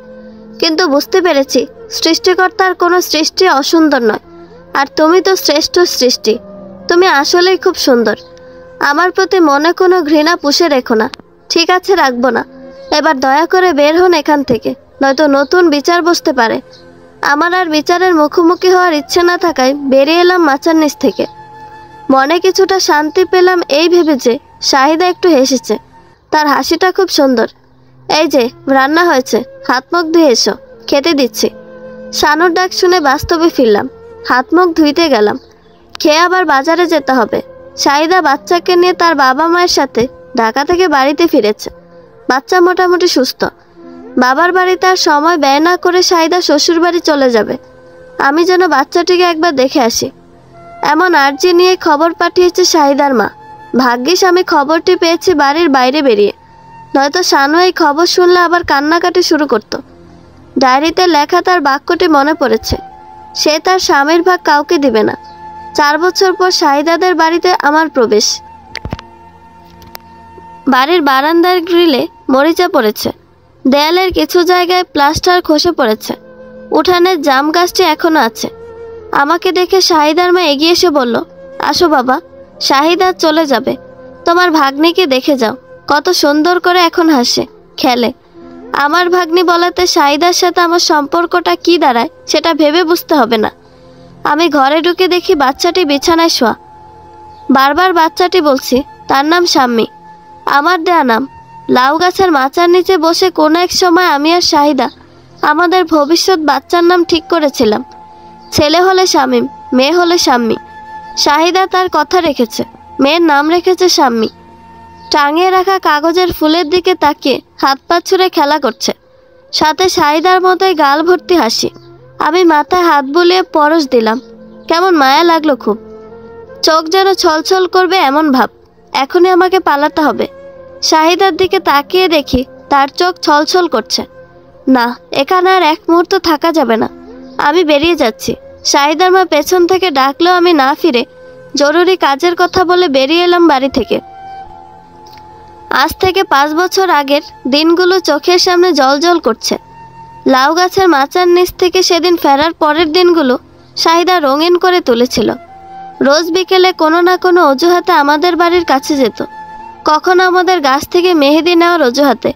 কিন্তু বুঝতে পেরেছি সৃষ্টিকর্তার কোনো সৃষ্টি অসুন্দর নয়। আর তুমি তো শ্রেষ্ঠ সৃষ্টি। তুমি আসলেই খুব সুন্দর। আমার প্রতি মনে কোনো ঘৃণা পুষে রেখো না। ঠিক আছে, রাখবো না। এবার দয়া করে বের হন এখান থেকে, নয়তো নতুন বিচার বসতে পারে। আমার আর বিচারের মুখোমুখি হওয়ার ইচ্ছে না থাকায় বেরিয়ে এলাম মাচার নিচ থেকে। মনে কিছুটা শান্তি পেলাম এই ভেবে যে শাহিদা একটু হেসেছে। তার হাসিটা খুব সুন্দর। এই যে রান্না হয়েছে, হাত মুখ ধুয়ে এসো, খেতে দিচ্ছি। শানুর ডাক শুনে বাস্তবে ফিরলাম। হাত মুখ ধুইতে গেলাম। খেয়ে আবার বাজারে যেতে হবে। শাহিদা বাচ্চাকে নিয়ে তার বাবা মায়ের সাথে ঢাকা থেকে বাড়িতে ফিরেছে। বাচ্চা মোটামুটি সুস্থ। বাবার বাড়িতে আর সময় ব্যয় না করে শাহিদা শ্বশুর বাড়ি চলে যাবে। আমি যেন বাচ্চাটিকে একবার দেখে আসি, এমন আর্জি নিয়ে খবর পাঠিয়েছে শাহিদার মা। ভাগ্যিস আমি খবরটি পেয়েছি বাড়ির বাইরে বেরিয়ে, নয়তো শানু এই খবর শুনলে আবার কান্নাকাটি শুরু করত। ডায়েরিতে লেখা তার বাক্যটি মনে পড়েছে, সে তার স্বামীর ভাগ কাউকে দিবে না। 4 বছর পর শাহিদাদের বাড়িতে আমার প্রবেশ। বাড়ির বারান্দার গ্রিলে মরিচা পড়েছে। দেয়ালের কিছু জায়গায় প্লাস্টার খসে পড়েছে। উঠানের জাম গাছটি এখনো আছে। আমাকে দেখে শাহিদার মা এগিয়ে এসে বলল, আসো বাবা, শাহিদা চলে যাবে। তোমার ভাগ্নিকে দেখে যাও, কত সুন্দর করে এখন হাসে, খেলে। আমার ভাগ্নি বলাতে শাহিদার সাথে আমার সম্পর্কটা কি দাঁড়ায় সেটা ভেবে বুঝতে হবে না। আমি ঘরে ঢুকে দেখি বাচ্চাটি বিছানায় শোয়া। বারবার বাচ্চাটি বলছি, তার নাম শাম্মী, আমার দেয়া নাম। লাউ গাছের মাচার নিচে বসে কোনো এক সময় আমি আর শাহিদা আমাদের ভবিষ্যৎ বাচ্চার নাম ঠিক করেছিলাম। ছেলে হলে শামীম, মেয়ে হলে শাম্মী। শাহিদা তার কথা রেখেছে, মেয়ের নাম রেখেছে শাম্মী। টাঙিয়ে রাখা কাগজের ফুলের দিকে তাকিয়ে হাত পা ছুঁড়ে খেলা করছে। সাথে শাহিদার মতোই গাল ভর্তি হাসি। আমি মাথায় হাত বুলিয়ে পরশ দিলাম। কেমন মায়া লাগলো খুব। চোখ যেন ছলছল করবে এমন ভাব। এখনই আমাকে পালাতে হবে। শাহিদার দিকে তাকিয়ে দেখি তার চোখ ছলছল করছে। না, এখানে আর এক মুহূর্ত থাকা যাবে না। আমি বেরিয়ে যাচ্ছি। শাহিদার মা পেছন থেকে ডাকলেও আমি না ফিরে জরুরি কাজের কথা বলে বেরিয়ে এলাম বাড়ি থেকে। আজ থেকে 5 বছর আগের দিনগুলো চোখের সামনে জ্বলজ্বল করছে। লাউ গাছের মাচার নিচ থেকে সেদিন ফেরার পরের দিনগুলো শাহিদা রঙিন করে তুলেছিল। রোজ বিকেলে কোনো না কোনো অজুহাতে আমাদের বাড়ির কাছে যেত। কখনো আমাদের গাছ থেকে মেহেদি নেওয়ার অজুহাতে,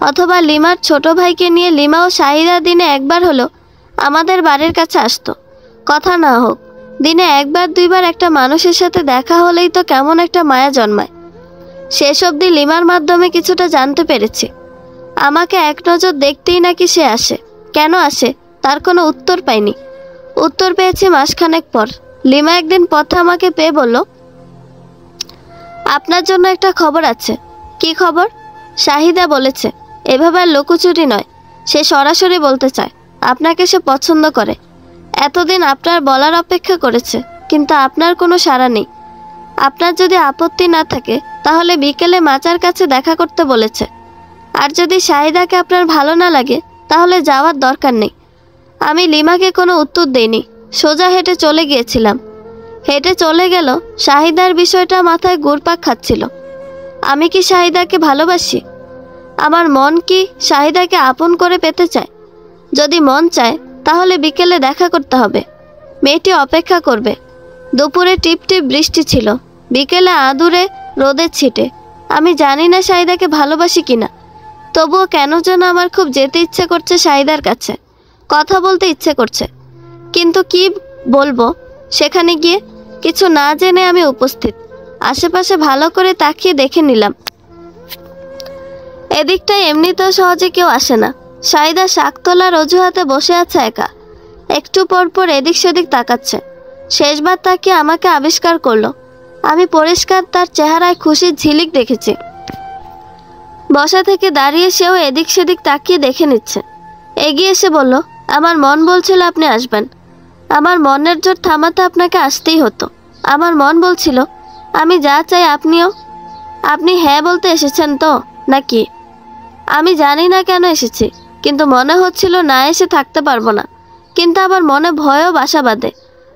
অথবা লিমার ছোট ভাইকে নিয়ে লিমা ও শাহিদা দিনে একবার হলো আমাদের বাড়ির কাছে আসতো। কথা না হোক, দিনে 1-2বার একটা মানুষের সাথে দেখা হলেই তো কেমন একটা মায়া জন্মায়। শেষ অবধি লিমার মাধ্যমে কিছুটা জানতে পেরেছি। আমাকে এক নজর দেখতেই নাকি সে আসে। কেন আসে তার কোনো উত্তর পাইনি। উত্তর পেয়েছি মাসখানেক পর। লিমা একদিন পথে আমাকে পেয়ে বলল, আপনার জন্য একটা খবর আছে। কি খবর? শাহিদা বলেছে এভাবে আর লুকোচুরি নয়, সে সরাসরি বলতে চায় আপনাকে সে পছন্দ করে। এতদিন আপনার বলার অপেক্ষা করেছে, কিন্তু আপনার কোনো সাড়া নেই। আপনার যদি আপত্তি না থাকে তাহলে বিকেলে মাচার কাছে দেখা করতে বলেছে। আর যদি শাহিদাকে আপনার ভালো না লাগে তাহলে যাওয়ার দরকার নেই। আমি লিমাকে কোনো উত্তর দেইনি। সোজা হেঁটে চলে গিয়েছিলাম। হেঁটে চলে গেল শাহিদার বিষয়টা মাথায় ঘুরপাক খাচ্ছিল। আমি কি শাহিদাকে ভালোবাসি? আমার মন কি শাহিদাকে আপন করে পেতে চায়? যদি মন চায় তাহলে বিকেলে দেখা করতে হবে। মেয়েটি অপেক্ষা করবে। দুপুরে টিপটিপ বৃষ্টি ছিল, বিকেলে আদুরে রোদের ছিটে। আমি জানি না শাহিদাকে ভালোবাসি কিনা, তবুও কেন যেন আমার খুব যেতে ইচ্ছে করছে শাহিদার কাছে, কথা বলতে ইচ্ছে করছে। কিন্তু কি বলবো সেখানে গিয়ে? কিছু না জেনে আমি উপস্থিত। আশেপাশে ভালো করে তাকিয়ে দেখে নিলাম। এদিকটায় এমনিতেও সহজে কেউ আসে না। শাহিদা শাক তোলার অজুহাতে বসে আছে একা। একটু পর পর এদিক সেদিক তাকাচ্ছে। শেষবার তাকিয়ে আমাকে আবিষ্কার করলো। আমি পরিষ্কার তার চেহারায় খুশির ঝিলিক দেখেছি। বসা থেকে দাঁড়িয়ে সেও এদিক সেদিক তাকিয়ে দেখে নিচ্ছে। এগিয়ে এসে বলল, আমার মন বলছিল আপনি আসবেন। আমার মনের জোর থামাতে আপনাকে আসতেই হতো। আমার মন বলছিল আমি যা চাই আপনিও। আপনি হ্যাঁ বলতে এসেছেন তো নাকি? আমি জানি না কেন এসেছি, কিন্তু মনে হচ্ছিল না এসে থাকতে পারবো না। কিন্তু আবার মনে ভয়ও বাসা বাঁধে।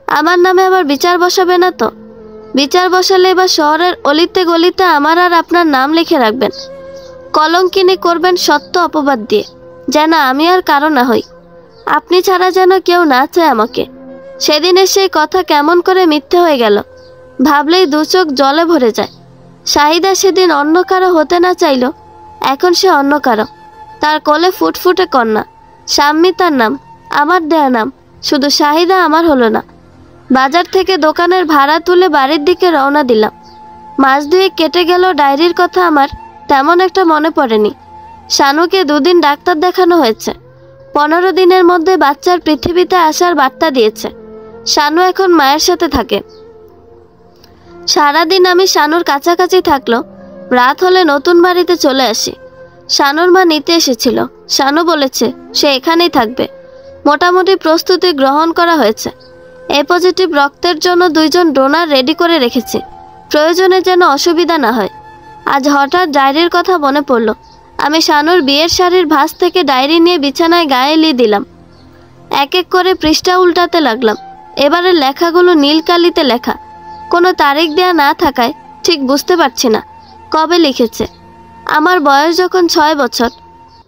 আমার নামে আবার বিচার বসাবে না তো? বিচার বসালে এবার শহরের অলিতে গলিতে আমার আর আপনার নাম লিখে রাখবেন। কলঙ্কিনী করবেন সত্য অপবাদ দিয়ে, যেন আমি আর কারো না হই। আপনি ছাড়া যেন কেউ না চায় আমাকে। সেদিনের সেই কথা কেমন করে মিথ্যে হয়ে গেল ভাবলেই দু চোখ জলে ভরে যায়। শাহিদা সেদিন অন্য কারো হতে না চাইল, এখন সে অন্য কারো। তার কোলে ফুটফুটে কন্যা, শাম্মী তার নাম, আমার দেয়া নাম। শুধু শাহিদা আমার হলো না। বাজার থেকে দোকানের ভাড়া তুলে বাড়ির দিকে রওনা দিলাম। মাস দুয়েক কেটে গেল, ডায়েরির কথা আমার তেমন একটা মনে পড়েনি। শানুকে 2 দিন ডাক্তার দেখানো হয়েছে। 15 দিনের মধ্যে বাচ্চার পৃথিবীতে আসার বার্তা দিয়েছে। শানু এখন মায়ের সাথে থাকে। সারাদিন আমি শানুর কাছাকাছি থাকলো। রাত হলে নতুন বাড়িতে চলে আসি। শানুর মা নিতে এসেছিল। শানু বলেছে সে এখানেই থাকবে। মোটামুটি প্রস্তুতি গ্রহণ করা হয়েছে। এ পজিটিভ রক্তের জন্য 2 জন ডোনার রেডি করে রেখেছি, প্রয়োজনে যেন অসুবিধা না হয়। আজ হঠাৎ ডায়েরির কথা মনে পড়ল। আমি শানুর বিয়ের শাড়ির ভাঁজ থেকে ডায়েরি নিয়ে বিছানায় গায়ে এলিয়ে দিলাম। এক এক করে পৃষ্ঠা উল্টাতে লাগলাম। এবারের লেখাগুলো নীল কালিতে লেখা, কোনো তারিখ দেয়া না থাকায় ঠিক বুঝতে পারছি না কবে লিখেছে। আমার বয়স যখন 6 বছর,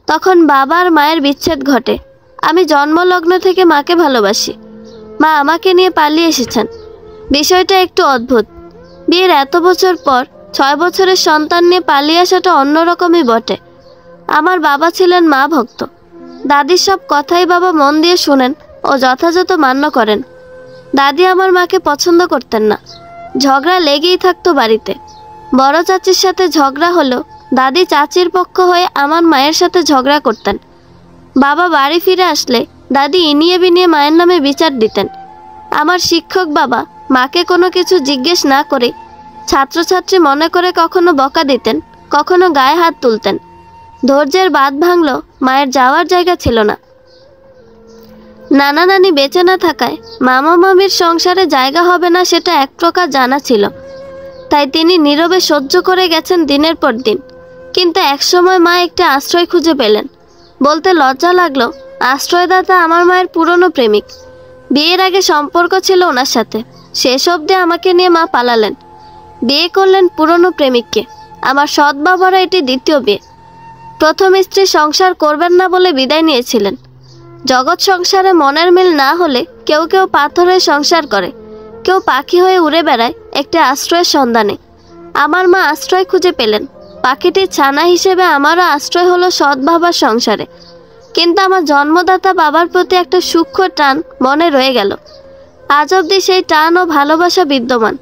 তখন বাবা আর মায়ের বিচ্ছেদ ঘটে। আমি জন্মলগ্ন থেকে মাকে ভালোবাসি। মা আমাকে নিয়ে পালিয়ে এসেছেন। বিষয়টা একটু অদ্ভুত। বিয়ের এত বছর পর 6 বছরের সন্তান নিয়ে পালিয়ে আসাটা অন্যরকমই বটে। আমার বাবা ছিলেন মা ভক্ত। দাদির সব কথাই বাবা মন দিয়ে শুনেন ও যথাযথ মান্য করেন। দাদি আমার মাকে পছন্দ করতেন না। ঝগড়া লেগেই থাকতো বাড়িতে। বড় চাচির সাথে ঝগড়া হলো দাদি চাচির পক্ষ হয়ে আমার মায়ের সাথে ঝগড়া করতেন। বাবা বাড়ি ফিরে আসলে দাদি ইনিয়ে বিনিয়ে মায়ের নামে বিচার দিতেন। আমার শিক্ষক বাবা মাকে কোনো কিছু জিজ্ঞেস না করে ছাত্রছাত্রী মনে করে কখনো বকা দিতেন, কখনো গায়ে হাত তুলতেন। ধৈর্যের বাঁধ ভাঙল, মায়ের যাওয়ার জায়গা ছিল না। নানা নানি বেঁচে না থাকায় মামা মামির সংসারে জায়গা হবে না সেটা এক প্রকার জানা ছিল। তাই তিনি নীরবে সহ্য করে গেছেন দিনের পর দিন। কিন্তু একসময় মা একটা আশ্রয় খুঁজে পেলেন। বলতে লজ্জা লাগলো, আশ্রয়দাতা আমার মায়ের পুরনো প্রেমিক। বিয়ের আগে সম্পর্ক ছিল ওনার সাথে। শেষ অবধি আমাকে নিয়ে মা পালালেন। বিয়ে করলেন পুরনো প্রেমিককে। আমার সৎ বাবারা এটি দ্বিতীয় বিয়ে। প্রথম স্ত্রী সংসার করবেন না বলে বিদায় নিয়েছিলেন। জগৎ সংসারে মনের মিল না হলে কেউ কেউ পাথরে সংসার করে, কেউ পাখি হয়ে উড়ে বেড়ায় একটি আশ্রয়ের সন্ধানে। আমার মা আশ্রয় খুঁজে পেলেন। পাখিটির ছানা হিসেবে আমারও আশ্রয় হলো সৎ বাবার সংসারে। কিন্তু আমার জন্মদাতা বাবার প্রতি একটা সূক্ষ্ম টান মনে রয়ে গেল। আজ অবধি সেই টান ও ভালোবাসা বিদ্যমান।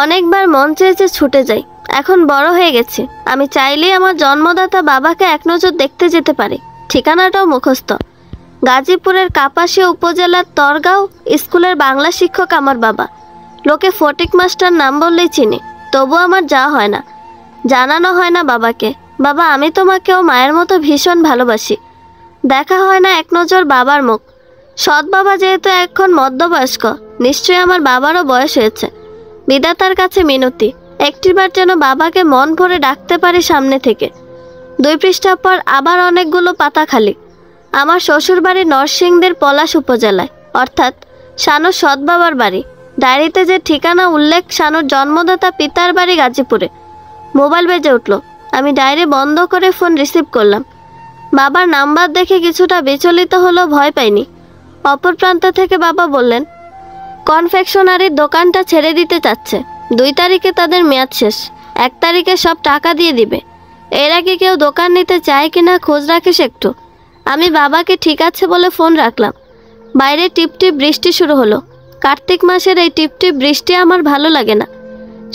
অনেকবার মন চেয়েছে ছুটে যাই। এখন বড় হয়ে গেছে, আমি চাইলেই আমার জন্মদাতা বাবাকে এক নজর দেখতে যেতে পারি। ঠিকানাটাও মুখস্থ। গাজীপুরের কাপাসিয়া উপজেলার তরগাঁও স্কুলের বাংলা শিক্ষক আমার বাবা। লোকে ফটিক মাস্টার নাম বললেই চিনি, তবু আমার যাওয়া হয় না, জানানো হয় না বাবাকে। বাবা, আমি তোমাকেও মায়ের মতো ভীষণ ভালোবাসি। দেখা হয় না এক নজর বাবার মুখ। সৎ বাবা যেহেতু এখন মধ্যবয়স্ক, নিশ্চয়ই আমার বাবারও বয়স হয়েছে। বিধাতার কাছে মিনতি, একটিবার যেন বাবাকে মন ভরে ডাকতে পারি সামনে থেকে। 2 পৃষ্ঠা পর আবার অনেকগুলো পাতা খালি। আমার শ্বশুরবাড়ি নরসিংদীর পলাশ উপজেলায়, অর্থাৎ শানুর সৎ বাবার বাড়ি। ডায়েরিতে যে ঠিকানা উল্লেখ, শানুর জন্মদাতা পিতার বাড়ি গাজীপুরে। মোবাইল বেজে উঠল। আমি ডায়েরি বন্ধ করে ফোন রিসিভ করলাম। বাবার নাম্বার দেখে কিছুটা বিচলিত হলো, ভয় পাইনি। অপর প্রান্ত থেকে বাবা বললেন, কনফেকশনারির দোকানটা ছেড়ে দিতে চাচ্ছে। 2 তারিখে তাদের মেয়াদ শেষ, 1 তারিখে সব টাকা দিয়ে দিবে। এর আগে কেউ দোকান নিতে চায় কিনা খোঁজ রাখিস একটু। আমি বাবাকে ঠিক আছে বলে ফোন রাখলাম। বাইরে টিপটিপ বৃষ্টি শুরু হলো। কার্তিক মাসের এই টিপটিপ বৃষ্টি আমার ভালো লাগে না।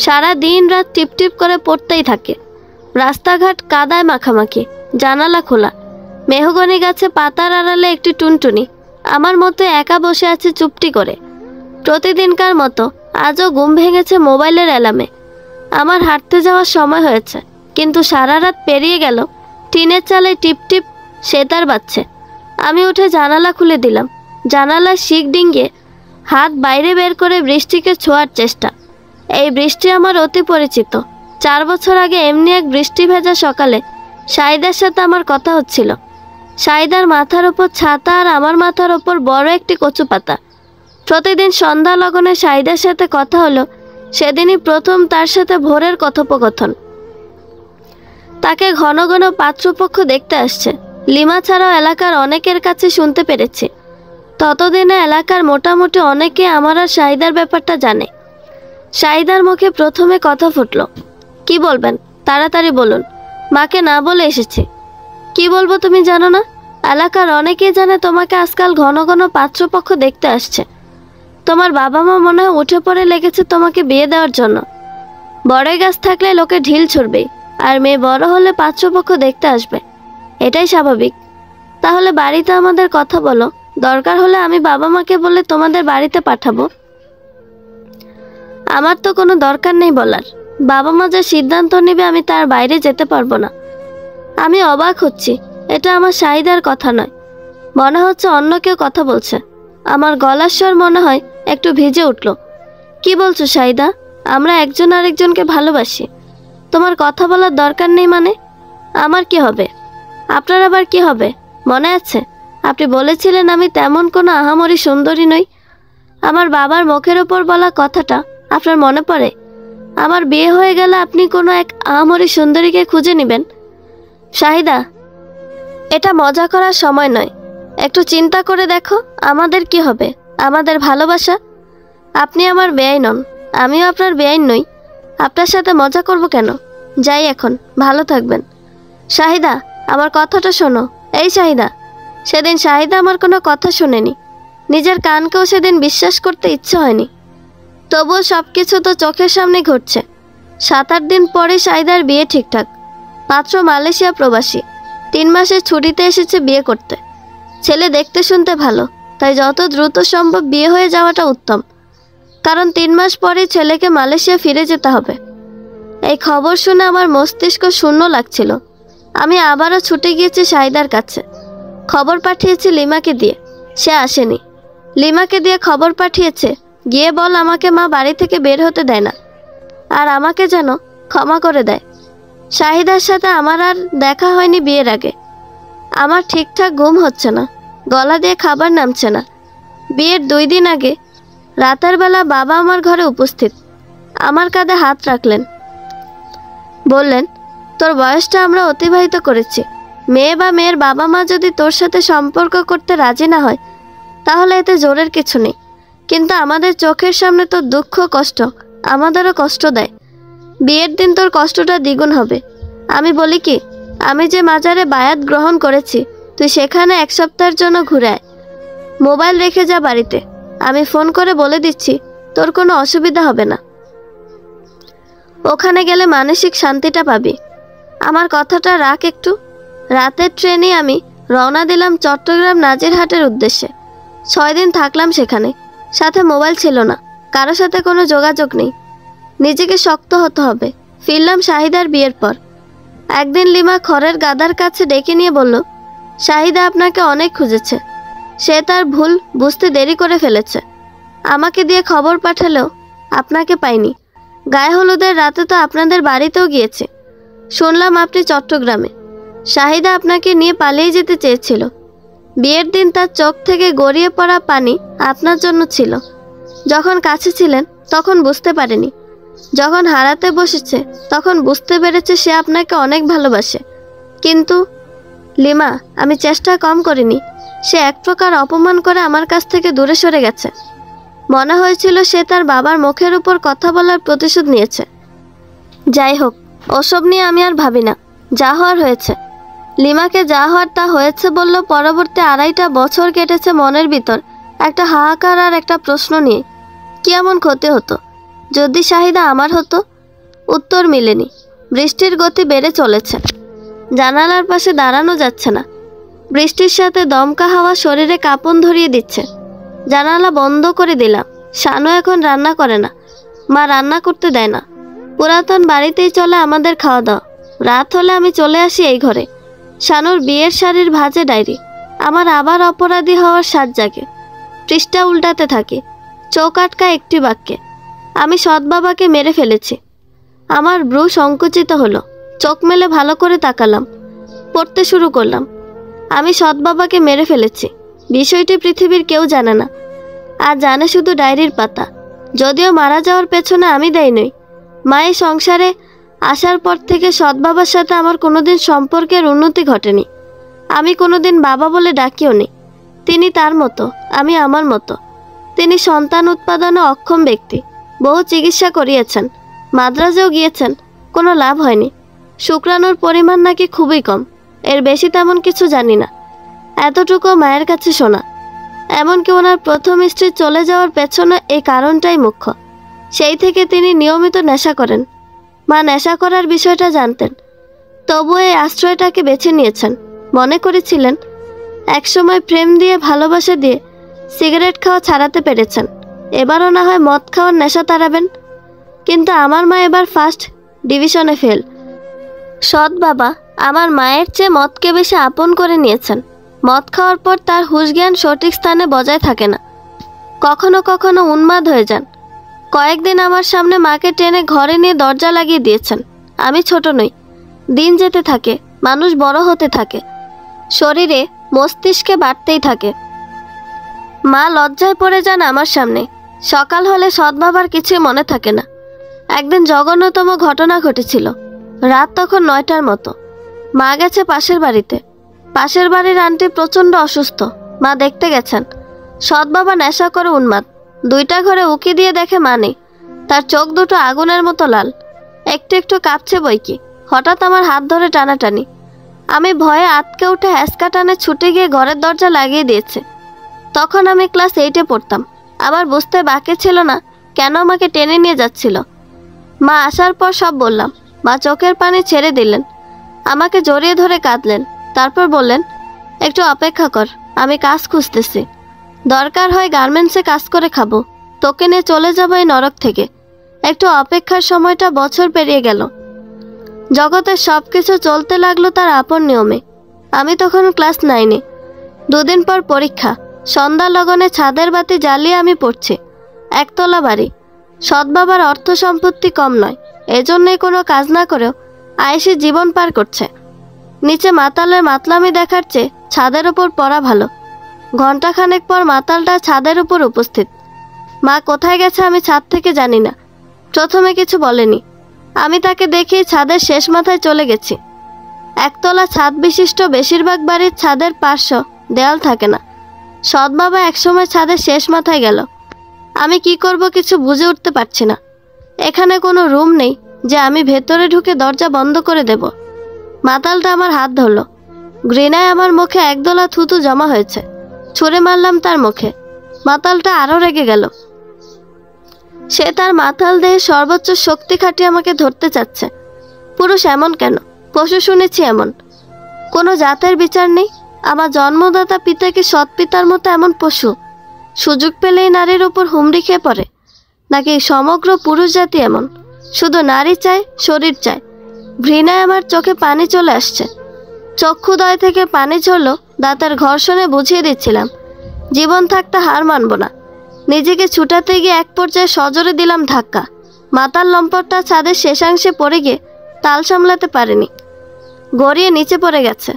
সারা দিন রাত টিপটিপ করে পড়তেই থাকে। রাস্তাঘাট কাদায় মাখামাখি, জানালা খোলা। মেহগনি গাছে পাতার আড়ালে একটি টুনটুনি আমার মতো একা বসে আছে চুপটি করে। প্রতিদিনকার মতো আজও ঘুম ভেঙেছে মোবাইলের অ্যালার্মে। আমার হাঁটতে যাওয়ার সময় হয়েছে, কিন্তু সারা রাত পেরিয়ে গেল। টিনের চালে টিপটিপ সেতার বাজছে। আমি উঠে জানালা খুলে দিলাম। জানালায় শিক ডিঙ্গিয়ে হাত বাইরে বের করে বৃষ্টিকে ছোঁয়ার চেষ্টা। এই বৃষ্টি আমার অতি পরিচিত। 4 বছর আগে এমনি এক বৃষ্টি ভেজা সকালে শাহিদার সাথে আমার কথা হচ্ছিল। শাহিদার মাথার ওপর ছাতা আর আমার মাথার ওপর বড় একটি কচু পাতা। প্রতিদিন সন্ধ্যা লগনে শাহিদার সাথে কথা হলো। সেদিনই প্রথম তার সাথে ভোরের কথোপকথন। তাকে ঘন ঘন পাত্রপক্ষ দেখতে আসছে। লিমা ছাড়াও এলাকার অনেকের কাছে শুনতে পেরেছি। ততদিনে এলাকার মোটামুটি অনেকে আমার আর শাহিদার ব্যাপারটা জানে। শাহিদার মুখে প্রথমে কথা ফুটল, কি বলবেন তাড়াতাড়ি বলুন, মাকে না বলে এসেছি। কি বলবো তুমি জানো না? এলাকার অনেকেই জানে তোমাকে আজকাল ঘন ঘন পাত্রপক্ষ দেখতে আসছে। তোমার বাবা মা মনে হয় উঠে পড়ে লেগেছে তোমাকে বিয়ে দেওয়ার জন্য। বড়ই গাছ থাকলে লোকে ঢিল ছুড়বেই, আর মেয়ে বড় হলে পাত্রপক্ষ দেখতে আসবে, এটাই স্বাভাবিক। তাহলে বাড়িতে আমাদের কথা বলো, দরকার হলে আমি বাবা মাকে বলে তোমাদের বাড়িতে পাঠাবো। আমার তো কোনো দরকার নেই বলার। বাবা মা যা সিদ্ধান্ত নেবে আমি তার বাইরে যেতে পারবো না। আমি অবাক হচ্ছি, এটা আমার শাহিদার কথা নয়, মনে হচ্ছে অন্য কেউ কথা বলছে। আমার গলার স্বর মনে হয় একটু ভিজে উঠল। কি বলছো শাহিদা? আমরা একজন আরেকজনকে ভালোবাসি। তোমার কথা বলার দরকার নেই মানে? আমার কি হবে? আপনার আবার কি হবে? মনে আছে আপনি বলেছিলেন আমি তেমন কোনো আহামরি সুন্দরী নই। আমার বাবার মুখের ওপর বলা কথাটা আপনার মনে পড়ে? আমার বিয়ে হয়ে গেলে আপনি কোনো এক আহামরি সুন্দরীকে খুঁজে নেবেন। শাহিদা, এটা মজা করার সময় নয়। একটু চিন্তা করে দেখো আমাদের কি হবে, আমাদের ভালোবাসা। আপনি আমার বেয়াই নন, আমিও আপনার বেয়াইন নই। আপনার সাথে মজা করব কেন? যাই এখন, ভালো থাকবেন। শাহিদা, আমার কথাটা শোনো। এই শাহিদা। সেদিন শাহিদা আমার কোনো কথা শোনেনি। নিজের কানকেও সেদিন বিশ্বাস করতে ইচ্ছে হয়নি। তবুও সব কিছু তো চোখের সামনে ঘটছে। 7-8 দিন পরে শাহিদার বিয়ে ঠিকঠাক। পাত্র মালয়েশিয়া প্রবাসী, 3 মাসের ছুটিতে এসেছে বিয়ে করতে। ছেলে দেখতে শুনতে ভালো, তাই যত দ্রুত সম্ভব বিয়ে হয়ে যাওয়াটা উত্তম। কারণ 3 মাস পরেই ছেলেকে মালয়েশিয়া ফিরে যেতে হবে। এই খবর শুনে আমার মস্তিষ্ক শূন্য লাগছিল। আমি আবারও ছুটে গিয়েছি শাহিদার কাছে। খবর পাঠিয়েছি লিমাকে দিয়ে, সে আসেনি। লিমাকে দিয়ে খবর পাঠিয়েছে, গিয়ে বল আমাকে মা বাড়ি থেকে বের হতে দেয় না, আর আমাকে যেন ক্ষমা করে দেয়। শাহিদার সাথে আমার আর দেখা হয়নি বিয়ের আগে। আমার ঠিকঠাক ঘুম হচ্ছে না, গলা দিয়ে খাবার নামছে না। বিয়ের 2 দিন আগে রাতের বেলা বাবা আমার ঘরে উপস্থিত। আমার কাঁধে হাত রাখলেন, বললেন, তোর বয়সটা আমরা অতিবাহিত করেছি। মেয়ে বা মেয়ের বাবা মা যদি তোর সাথে সম্পর্ক করতে রাজি না হয়, তাহলে এতে জোরের কিছু নেই। কিন্তু আমাদের চোখের সামনে তোর দুঃখ কষ্ট আমাদেরও কষ্ট দেয়। বিয়ের দিন তোর কষ্টটা দ্বিগুণ হবে। আমি বলি কি, আমি যে মাজারে বায়াত গ্রহণ করেছি, তুই সেখানে 1 সপ্তাহের জন্য ঘুরে আয়। মোবাইল রেখে যা বাড়িতে। আমি ফোন করে বলে দিচ্ছি, তোর কোনো অসুবিধা হবে না। ওখানে গেলে মানসিক শান্তিটা পাবি। আমার কথাটা রাখ একটু। রাতের ট্রেনে আমি রওনা দিলাম চট্টগ্রাম নাজিরহাটের উদ্দেশ্যে। 6 দিন থাকলাম সেখানে। সাথে মোবাইল ছিল না, কারো সাথে কোনো যোগাযোগ নেই। নিজেকে শক্ত হতে হবে। ফিরলাম শাহিদার বিয়ের পর। একদিন লিমা খড়ের গাদার কাছে ডেকে নিয়ে বলল, শাহিদা আপনাকে অনেক খুঁজেছে। সে তার ভুল বুঝতে দেরি করে ফেলেছে। আমাকে দিয়ে খবর পাঠালেও আপনাকে পাইনি। গায়ে হলুদের রাতে তো আপনাদের বাড়িতেও গিয়েছে। শুনলাম আপনি চট্টগ্রামে। শাহিদা আপনাকে নিয়ে পালিয়ে যেতে চেয়েছিল। বিয়ের দিন তার চোখ থেকে গড়িয়ে পড়া পানি আপনার জন্য ছিল। যখন কাছে ছিলেন তখন বুঝতে পারেনি, যখন হারাতে বসেছে তখন বুঝতে পেরেছে সে আপনাকে অনেক ভালোবাসে। কিন্তু লিমা, আমি চেষ্টা কম করিনি। সে এক প্রকার অপমান করে আমার কাছ থেকে দূরে সরে গেছে। মনে হয়েছিল সে তার বাবার মুখের উপর কথা বলার প্রতিশোধ নিয়েছে। যাই হোক, ওসব নিয়ে আমি আর ভাবি না। যা হওয়ার হয়েছে। লিমাকে যা হওয়ার তা হয়েছে বলল। পরবর্তী 2.5 বছর কেটেছে মনের ভিতর একটা হাহাকার আর একটা প্রশ্ন নিয়ে, কি এমন ক্ষতি হতো যদি শাহিদা আমার হতো? উত্তর মিলেনি। বৃষ্টির গতি বেড়ে চলেছে। জানালার পাশে দাঁড়ানো যাচ্ছে না। বৃষ্টির সাথে দমকা হাওয়া শরীরে কাঁপন ধরিয়ে দিচ্ছে। জানালা বন্ধ করে দিলাম। শানু এখন রান্না করে না, মা রান্না করতে দেয় না। পুরাতন বাড়িতেই চলে আমাদের খাওয়া দাওয়া। রাত হলে আমি চলে আসি এই ঘরে। শানুর বিয়ের শাড়ির ভাঁজে ডায়েরি। আমার আবার অপরাধী হওয়ার সাজ জাগে। পৃষ্ঠা উল্টাতে থাকি, চোখ আটকা একটি বাক্যে, আমি সৎ বাবাকে মেরে ফেলেছি। আমার ব্রু সংকুচিত হলো। চোখ মেলে ভালো করে তাকালাম। পড়তে শুরু করলাম। আমি সৎ বাবাকে মেরে ফেলেছি। বিষয়টি পৃথিবীর কেউ জানে না, আর জানে শুধু ডায়েরির পাতা। যদিও মারা যাওয়ার পেছনে আমি দায়ী নই। মায়ের সংসারে আসার পর থেকে সৎ বাবার সাথে আমার কোনোদিন সম্পর্কের উন্নতি ঘটেনি। আমি কোনোদিন বাবা বলে ডাকিও নি। তিনি তার মতো, আমি আমার মতো। তিনি সন্তান উৎপাদনে অক্ষম ব্যক্তি। বহু চিকিৎসা করিয়েছেন, মাদ্রাজেও গিয়েছেন, কোনো লাভ হয়নি। শুক্রাণুর পরিমাণ নাকি খুবই কম। এর বেশি তেমন কিছু জানি না। এতটুকু মায়ের কাছে শোনা। এমনকি ওনার প্রথম স্ত্রী চলে যাওয়ার পেছনে এই কারণটাই মুখ্য। সেই থেকে তিনি নিয়মিত নেশা করেন। মা নেশা করার বিষয়টা জানতেন, তবু এই আশ্রয়টাকে বেছে নিয়েছেন। মনে করেছিলেন একসময় প্রেম দিয়ে, ভালোবাসা দিয়ে সিগারেট খাওয়া ছাড়াতে পেরেছেন, এবারও না হয় মদ খাওয়ার নেশা তাড়াবেন। কিন্তু আমার মা এবার ফার্স্ট ডিভিশনে ফেল। সৎ বাবা আমার মায়ের চেয়ে মদকে বেশি আপন করে নিয়েছেন। মদ খাওয়ার পর তার হুঁশ জ্ঞান সঠিক স্থানে বজায় থাকে না। কখনো কখনো উন্মাদ হয়ে যান। কয়েকদিন আমার সামনে মাকে টেনে ঘরে নিয়ে দরজা লাগিয়ে দিয়েছেন। আমি ছোট নই। দিন যেতে থাকে, মানুষ বড় হতে থাকে, শরীরে মস্তিষ্কে বাড়তেই থাকে। মা লজ্জায় পড়ে যান আমার সামনে। সকাল হলে সৎ বাবার কিছুই মনে থাকে না। একদিন জঘন্যতম ঘটনা ঘটেছিল। রাত তখন 9টার মতো। মা গেছে পাশের বাড়িতে। পাশের বাড়ির আন্টি প্রচণ্ড অসুস্থ। মা দেখতে গেছেন। সৎ বাবা নেশা করে উন্মাদ। 2টা ঘরে উকি দিয়ে দেখে মা নেই। তার চোখ দুটো আগুনের মতো লাল, একটু একটু কাঁপছে বইকি। হঠাৎ আমার হাত ধরে টানাটানি। আমি ভয়ে আটকে উঠে হ্যাঁচকা টানে ছুটে গিয়ে ঘরের দরজা লাগিয়ে দিয়েছে। তখন আমি ক্লাস 8-এ পড়তাম। আমার বুঝতে বাকি ছিল না কেন আমাকে টেনে নিয়ে যাচ্ছিল। মা আসার পর সব বললাম। মা চোখের পানি ছেড়ে দিলেন, আমাকে জড়িয়ে ধরে কাঁদলেন। তারপর বললেন, একটু অপেক্ষা কর, আমি কাজ খুঁজতেছি। দরকার হয় গার্মেন্টসে কাজ করে খাবো। তোকে নিয়ে চলে যাবো এই নরক থেকে। একটু অপেক্ষার সময়টা বছর পেরিয়ে গেল। জগতের সব কিছু চলতে লাগলো তার আপন নিয়মে। আমি তখন ক্লাস 9-এ। 2 দিন পর পরীক্ষা। সন্ধ্যা লগনে ছাদের বাতি জ্বালিয়ে আমি পড়ছি। 1তলা বাড়ি। সৎ বাবার অর্থ সম্পত্তি কম নয়, এজন্যই কোনো কাজ না করেও আয়েশি জীবন পার করছে। নিচে মাতালের মাতলামি দেখার চেয়ে ছাদের উপর পড়া ভালো। ঘণ্টাখানেক পর মাতালটা ছাদের উপর উপস্থিত। মা কোথায় গেছে আমি ছাদ থেকে জানি না। প্রথমে কিছু বলেনি। আমি তাকে দেখি ছাদের শেষ মাথায় চলে গেছি। 1তলা ছাদ বিশিষ্ট বেশিরভাগ বাড়ির ছাদের পার্শ্ব দেয়াল থাকে না। সৎ বাবা একসময় ছাদের শেষ মাথায় গেল। আমি কি করব কিছু বুঝে উঠতে পারছি না। এখানে কোনো রুম নেই যে আমি ভেতরে ঢুকে দরজা বন্ধ করে দেব। মাতালটা আমার হাত ধরল। ঘৃণায় আমার মুখে একদলা থুতু জমা হয়েছে। ছুঁড়ে মারলাম তার মুখে। মাতালটা আরও রেগে গেল। সে তার মাতাল দেহে সর্বোচ্চ শক্তি খাটিয়ে আমাকে ধরতে চাচ্ছে। পুরুষ এমন কেন? পশু শুনেছি এমন। কোনো জাতের বিচার নেই। আমার জন্মদাতা পিতা কি সৎ পিতার মতো এমন পশু? সুযোগ পেলেই নারীর উপর হুমড়ি খেয়ে পড়ে? নাকি সমগ্র পুরুষ জাতি এমন? শুধু নারী চায়, শরীর চায়। ঘৃণায় আমার চোখে পানি চলে আসছে। চক্ষুদয় থেকে পানি ঝরল। দাঁতের ঘর্ষণে বুঝিয়ে দিচ্ছিলাম জীবন থাকতে হার মানব না। নিজেকে ছুটাতে গিয়ে এক পর্যায়ে সজোরে দিলাম ধাক্কা। মাতাল লম্পটটা ছাদের শেষাংশে পড়ে গিয়ে তাল সামলাতে পারেনি, গড়িয়ে নিচে পড়ে গেছে।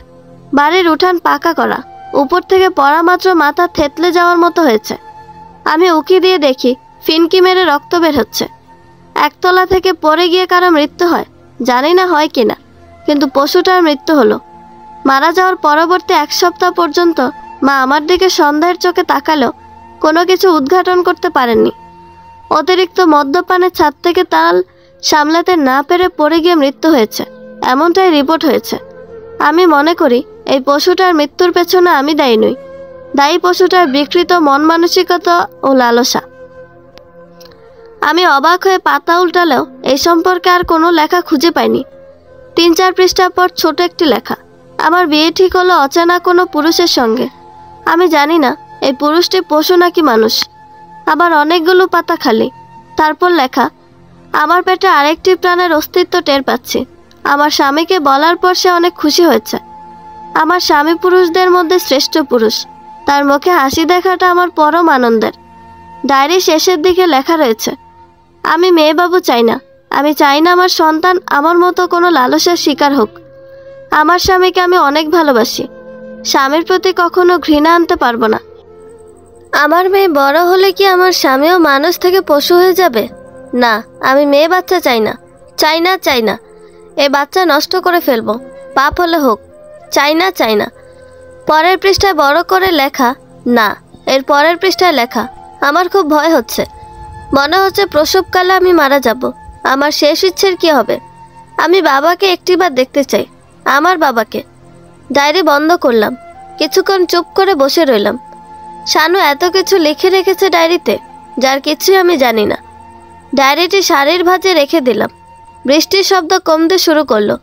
বাড়ির উঠান পাকা করা। উপর থেকে পড়া মাত্র মাথা থেতলে যাওয়ার মতো হয়েছে। আমি উকি দিয়ে দেখি ফিনকি মেরে রক্ত বের হচ্ছে। একতলা থেকে পড়ে গিয়ে কারো মৃত্যু হয় জানি না হয় কিনা, কিন্তু পশুটার মৃত্যু হলো। মারা যাওয়ার পরবর্তী 1 সপ্তাহ পর্যন্ত মা আমার দিকে সন্দেহের চোখে তাকালেও কোনো কিছু উদ্ঘাটন করতে পারেননি। অতিরিক্ত মদ্যপানের ছাদ থেকে তাল সামলাতে না পেরে পড়ে গিয়ে মৃত্যু হয়েছে, এমনটাই রিপোর্ট হয়েছে। আমি মনে করি এই পশুটার মৃত্যুর পেছনে আমি দায়ী নই, দায়ী পশুটার বিকৃত মন মানসিকতা ও লালসা। আমি অবাক হয়ে পাতা উল্টালেও এই সম্পর্কে আর কোনো লেখা খুঁজে পাইনি। 3-4 পৃষ্ঠা পর ছোট একটি লেখা, আমার বিয়ে ঠিক হলো অচেনা কোনো পুরুষের সঙ্গে। আমি জানি না এই পুরুষটি পশু নাকি মানুষ। আবার অনেকগুলো পাতা খালি। তারপর লেখা, আমার পেটে আরেকটি প্রাণের অস্তিত্ব টের পাচ্ছি। আমার স্বামীকে বলার পর সে অনেক খুশি হয়েছে। আমার স্বামী পুরুষদের মধ্যে শ্রেষ্ঠ পুরুষ, তার মুখে হাসি দেখাটা আমার পরম আনন্দের। ডায়েরি শেষের দিকে লেখা রয়েছে, আমি মেয়েবাবু চাই না, আমি চাই না আমার সন্তান আমার মতো কোনো লালসার শিকার হোক। আমার স্বামীকে আমি অনেক ভালোবাসি, স্বামীর প্রতি কখনো ঘৃণা আনতে পারবো না। আমার মেয়ে বড় হলে কি আমার স্বামীও মানুষ থেকে পশু হয়ে যাবে? না, আমি মেয়ে বাচ্চা চাই না, চাই না, চাই না। এ বাচ্চা নষ্ট করে ফেলবো, পাপ হলে হোক, চাই না, চাই না। পরের পৃষ্ঠায় বড় করে লেখা না, এর পরের পৃষ্ঠায় লেখা, আমার খুব ভয় হচ্ছে, মনে হচ্ছে প্রসবকালে আমি মারা যাব। আমার শেষ ইচ্ছের কি হবে? আমি বাবাকে একটিবার দেখতে চাই, আমার বাবাকে। ডায়েরি বন্ধ করলাম, কিছুক্ষণ চুপ করে বসে রইলাম। শানু এত কিছু লিখে রেখেছে ডায়েরিতে, যার কিছুই আমি জানি না। ডায়েরিটি শাড়ির ভাঁজে রেখে দিলাম। বৃষ্টির শব্দ কমতে শুরু করলো।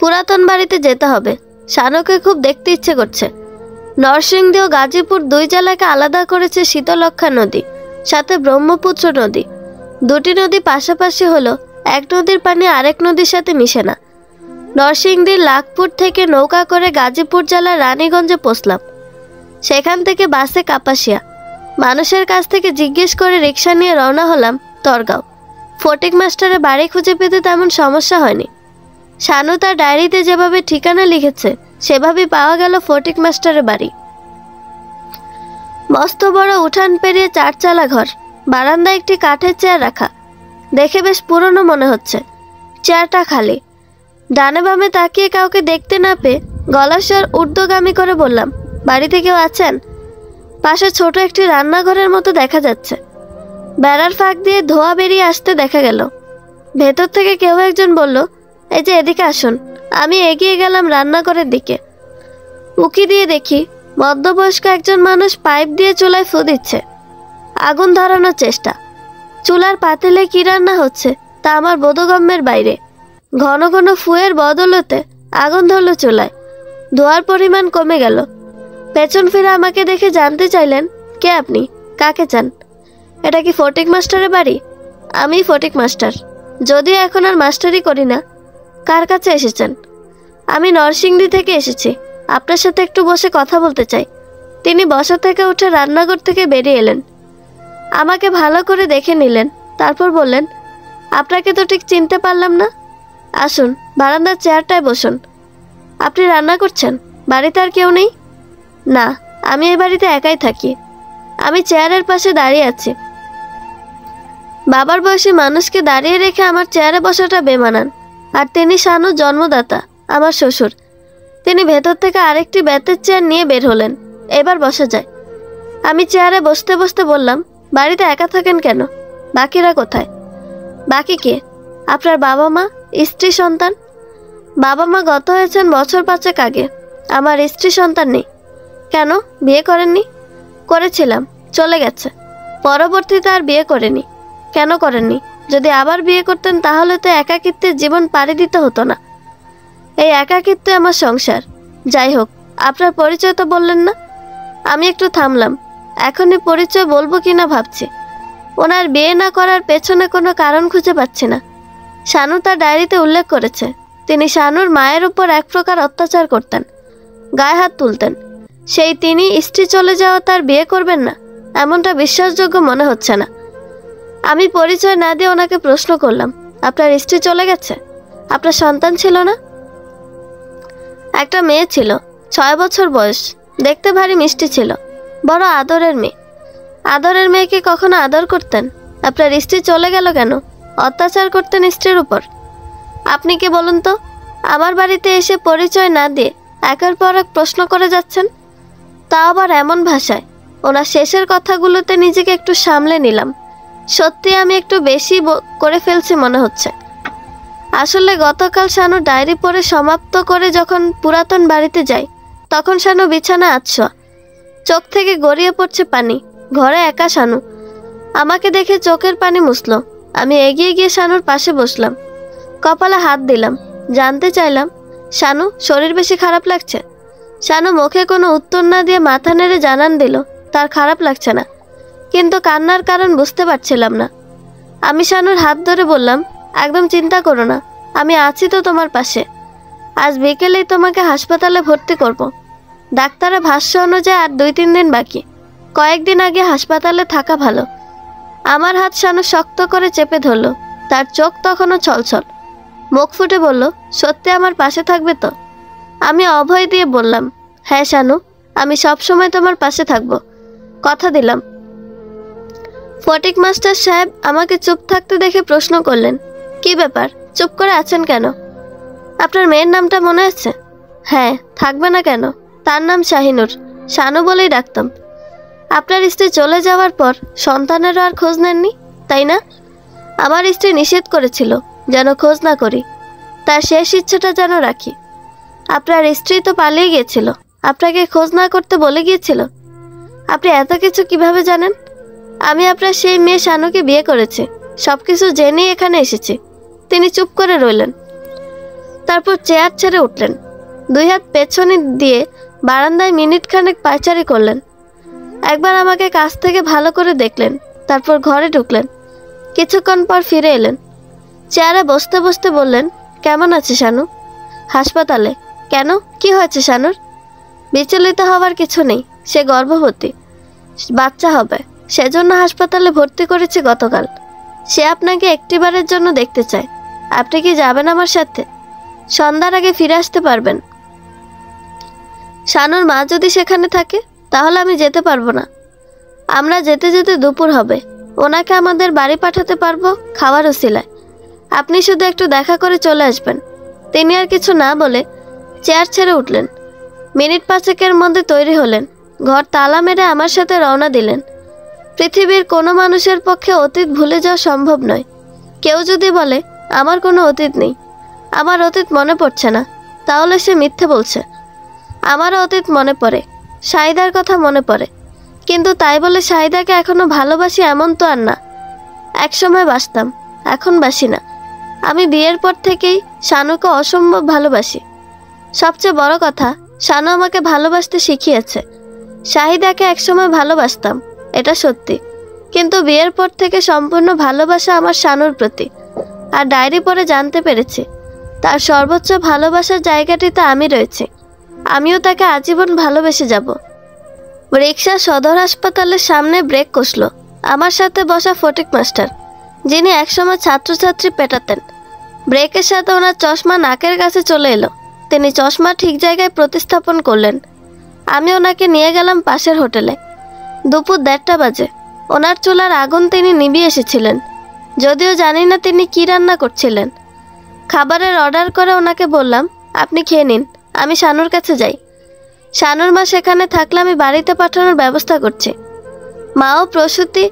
পুরাতন বাড়িতে যেতে হবে, শানুকে খুব দেখতে ইচ্ছে করছে। নরসিংদী ও গাজীপুর 2 জেলাকে আলাদা করেছে শীতলক্ষা নদী, সাথে ব্রহ্মপুত্র নদী। 2টি নদী পাশাপাশি হলো এক নদীর পানি আরেক নদীর সাথে মিশে না। নরসিংদীর লাখপুর থেকে নৌকা করে গাজীপুর জেলার রানীগঞ্জে পৌঁছলাম। সেখান থেকে বাসে কাপাসিয়া। মানুষের কাছ থেকে জিজ্ঞেস করে রিক্সা নিয়ে রওনা হলাম তরগাঁও। ফটিক মাস্টারের বাড়ি খুঁজে পেতে তেমন সমস্যা হয়নি। শানু তার ডায়েরিতে যেভাবে ঠিকানা লিখেছে সেভাবেই পাওয়া গেল ফটিক মাস্টারের বাড়ি। মস্ত বড় উঠান পেরিয়ে 4 চালা ঘর, বারান্দায় একটি কাঠের চেয়ার রাখা, দেখে বেশ পুরনো মনে হচ্ছে। চেয়ারটা খালি। ডানে বামে তাকিয়ে কাউকে দেখতে না পেয়ে গলার স্বর ঊর্ধ্বগামী করে বললাম, বাড়িতে কেউ আছেন? পাশে ছোট একটি রান্নাঘরের মতো দেখা যাচ্ছে। বেড়ার ফাঁক দিয়ে ধোঁয়া বেরিয়ে আসতে দেখা গেল। ভেতর থেকে কেউ একজন বলল, এই যে এদিকে আসুন। আমি এগিয়ে গেলাম রান্নাঘরের দিকে। উকি দিয়ে দেখি মধ্যবয়স্ক একজন মানুষ পাইপ দিয়ে চুলায় ফু দিচ্ছে। আগুন ধরানোর চেষ্টা। চুলার পাতিলে কি রান্না হচ্ছে তা আমার বোধগম্যের বাইরে। ঘন ঘন ফুয়ের বদলতে আগুন ধরল চুলায়। ধোঁয়ার পরিমাণ কমে গেল। পেছন ফিরে আমাকে দেখে জানতে চাইলেন, কে আপনি, কাকে চান? এটা কি ফটিক মাস্টারের বাড়ি? আমি ফটিক মাস্টার, যদিও এখন আর মাস্টারি করি না। কার কাছে এসেছেন? আমি নরসিংদী থেকে এসেছি, আপনার সাথে একটু বসে কথা বলতে চাই। তিনি বসা থেকে উঠে রান্নাঘর থেকে বেরিয়ে এলেন। আমাকে ভালো করে দেখে নিলেন, তারপর বললেন, আপনাকে তো ঠিক চিনতে পারলাম না। আসুন, বারান্দার চেয়ারটায় বসুন। আপনি রান্না করছেন? বাড়িতে আর কেউ নেই? না, আমি এই বাড়িতে একাই থাকি। আমি চেয়ারের পাশে দাঁড়িয়ে আছি। বাবার বয়সী মানুষকে দাঁড়িয়ে রেখে আমার চেয়ারে বসাটা বেমানান। আর তিনি শানুর জন্মদাতা, আমার শ্বশুর। তিনি ভেতর থেকে আরেকটি বেতের চেয়ার নিয়ে বের হলেন। এবার বসা যায়। আমি চেয়ারে বসতে বসতে বললাম, বাড়িতে একা থাকেন কেন? বাকিরা কোথায়? বাকি কে? আপনার বাবা মা, স্ত্রী, সন্তান? বাবা মা গত হয়েছেন বছর 5 আগে। আমার স্ত্রী সন্তান নেই। কেন, বিয়ে করেননি? করেছিলাম, চলে গেছে। পরবর্তীতে আর বিয়ে করেনি। কেন করেননি? যদি আবার বিয়ে করতেন তাহলে তো একাকিত্বের জীবন পাড়ি দিতে হতো না। এই একাকিত্বে আমার সংসার। যাই হোক, আপনার পরিচয় তো বললেন না। আমি একটু থামলাম। এখনই পরিচয় বলবো কিনা ভাবছি। ওনার বিয়ে না করার পেছনে কোনো কারণ খুঁজে পাচ্ছি না। শানু তার ডায়েরিতে উল্লেখ করেছে তিনি শানুর মায়ের উপর এক প্রকার অত্যাচার করতেন, গায়ে হাত তুলতেন। সেই তিনি স্ত্রী চলে যাওয়া তার বিয়ে করবেন না, এমনটা বিশ্বাসযোগ্য মনে হচ্ছে না। আমি পরিচয় না দিয়ে ওনাকে প্রশ্ন করলাম, আপনার স্ত্রী চলে গেছে? আপনার সন্তান ছিল না? একটা মেয়ে ছিল, 6 বছর বয়স, দেখতে ভারী মিষ্টি ছিল, বড় আদরের মেয়ে। আদরের মেয়েকে কখনো আদর করতেন? আপনার স্ত্রী চলে গেল কেন? অত্যাচার করতেন স্ত্রীর উপর? আপনি কি বলুন তো? আমার বাড়িতে এসে পরিচয় না দিয়ে একের পর এক প্রশ্ন করে যাচ্ছেন, তা আবার এমন ভাষায়। ওনার শেষের কথাগুলোতে নিজেকে একটু সামলে নিলাম। সত্যি আমি একটু বেশি করে ফেলছি মনে হচ্ছে। আসলে গতকাল শানু ডায়েরি পড়ে সমাপ্ত করে যখন পুরাতন বাড়িতে যাই, তখন শানু বিছানা আচ্ছা, চোখ থেকে গড়িয়ে পড়ছে পানি। ঘরে একা শানু। আমাকে দেখে চোখের পানি মুছল। আমি এগিয়ে গিয়ে শানুর পাশে বসলাম, কপালে হাত দিলাম। জানতে চাইলাম, শানু, শরীর বেশি খারাপ লাগছে? শানু মুখে কোনো উত্তর না দিয়ে মাথা নেড়ে জানান দিল তার খারাপ লাগছে না, কিন্তু কান্নার কারণ বুঝতে পারছিলাম না। আমি শানুর হাত ধরে বললাম, একদম চিন্তা করো না, আমি আছি তো তোমার পাশে। আজ বিকেলেই তোমাকে হাসপাতালে ভর্তি করব। ডাক্তারের ভাষ্য অনুযায়ী আর 2-3 দিন বাকি। কয়েকদিন আগে হাসপাতালে থাকা ভালো। আমার হাত শানু শক্ত করে চেপে ধরল। তার চোখ তখনও ছলছল। মুখ ফুটে বলল, সত্যি আমার পাশে থাকবে তো? আমি অভয় দিয়ে বললাম, হ্যাঁ শানু, আমি সবসময় তোমার পাশে থাকব, কথা দিলাম। ফটিক মাস্টার সাহেব আমাকে চুপ থাকতে দেখে প্রশ্ন করলেন, কি ব্যাপার, চুপ করে আছেন কেন? আপনার মেয়ের নামটা মনে আছে? হ্যাঁ, থাকবে না কেন? তার নাম শাহিনুর, শানু বলেই ডাকতাম। আপনার স্ত্রী চলে যাওয়ার পর সন্তানেরও আর খোঁজ নেননি, তাই না? আমার স্ত্রী নিষেধ করেছিল যেন খোঁজ না করি, তার শেষ ইচ্ছেটা যেন রাখি। আপনার স্ত্রী তো পালিয়ে গিয়েছিল, আপনাকে খোঁজ না করতে বলে গিয়েছিল। আপনি এত কিছু কিভাবে জানেন? আমি আপনার সেই মেয়ে শানুকে বিয়ে করেছি, সবকিছু জেনেই এখানে এসেছি। তিনি চুপ করে রইলেন, তারপর চেয়ার ছেড়ে উঠলেন। 2 হাত পেছনে দিয়ে বারান্দায় মিনিট খানেক পায়চারি করলেন। একবার আমাকে কাছ থেকে ভালো করে দেখলেন, তারপর ঘরে ঢুকলেন। কিছুক্ষণ পর ফিরে এলেন। চেয়ারে বসতে বসতে বললেন, কেমন আছে শানু? হাসপাতালে? কেন, কি হয়েছে শানুর? বিচলিত হওয়ার কিছু নেই, সে গর্ভবতী, বাচ্চা হবে, সেজন্য হাসপাতালে ভর্তি করেছি গতকাল। সে আপনাকে একটিবারের জন্য দেখতে চায়। আপনি কি যাবেন আমার সাথে? সন্ধ্যার আগে ফিরে আসতে পারবেন? শানুর মা যদি সেখানে থাকে তাহলে আমি যেতে পারবো না। আমরা যেতে যেতে দুপুর হবে। ওনাকে আমাদের বাড়ি পাঠাতে পারবো খাওয়ার উসিলায়। আপনি শুধু একটু দেখা করে চলে আসবেন। তিনি আর কিছু না বলে চেয়ার ছেড়ে উঠলেন। মিনিট 5-এর মধ্যে তৈরি হলেন। ঘর তালা মেরে আমার সাথে রওনা দিলেন। পৃথিবীর কোনো মানুষের পক্ষে অতীত ভুলে যাওয়া সম্ভব নয়। কেউ যদি বলে আমার কোনো অতীত নেই, আমার অতীত মনে পড়ছে না, তাহলে সে মিথ্যে বলছে। আমারও অতীত মনে পড়ে, শাহিদার কথা মনে পড়ে, কিন্তু তাই বলে শাহিদাকে এখনো ভালোবাসি এমন তো আর না। একসময় বাসতাম, এখন বাসি না। আমি বিয়ের পর থেকেই শানুকে অসম্ভব ভালোবাসি। সবচেয়ে বড় কথা, শানু আমাকে ভালোবাসতে শিখিয়েছে। শাহিদাকে একসময় ভালোবাসতাম, এটা সত্যি, কিন্তু বিয়ের পর থেকে সম্পূর্ণ ভালোবাসা আমার শানুর প্রতি। আর ডায়েরি পড়ে জানতে পেরেছি তার সর্বোচ্চ ভালোবাসার জায়গাটিতে আমি রয়েছি। আমিও তাকে আজীবন ভালোবেসে যাব। রিক্সা সদর হাসপাতালের সামনে ব্রেক কষল। আমার সাথে বসা ফটিক মাস্টার, যিনি একসময় ছাত্রছাত্রী পেটাতেন। ব্রেকের সাথে ওনার চশমা নাকের কাছে চলে এলো। তিনি চশমা ঠিক জায়গায় প্রতিস্থাপন করলেন। আমি ওনাকে নিয়ে গেলাম পাশের হোটেলে। দুপুর 1:30 বাজে। ওনার চুলার আগুন তিনি নিভিয়ে এসেছিলেন, যদিও জানি না তিনি কি রান্না করছিলেন। খাবারের অর্ডার করে ওনাকে বললাম, আপনি খেয়ে নিন, আমি শানুর কাছে যাই। শানুর মা সেখানে থাকলে আমি বাড়িতে পাঠানোর ব্যবস্থা করছি। মাও প্রসূতি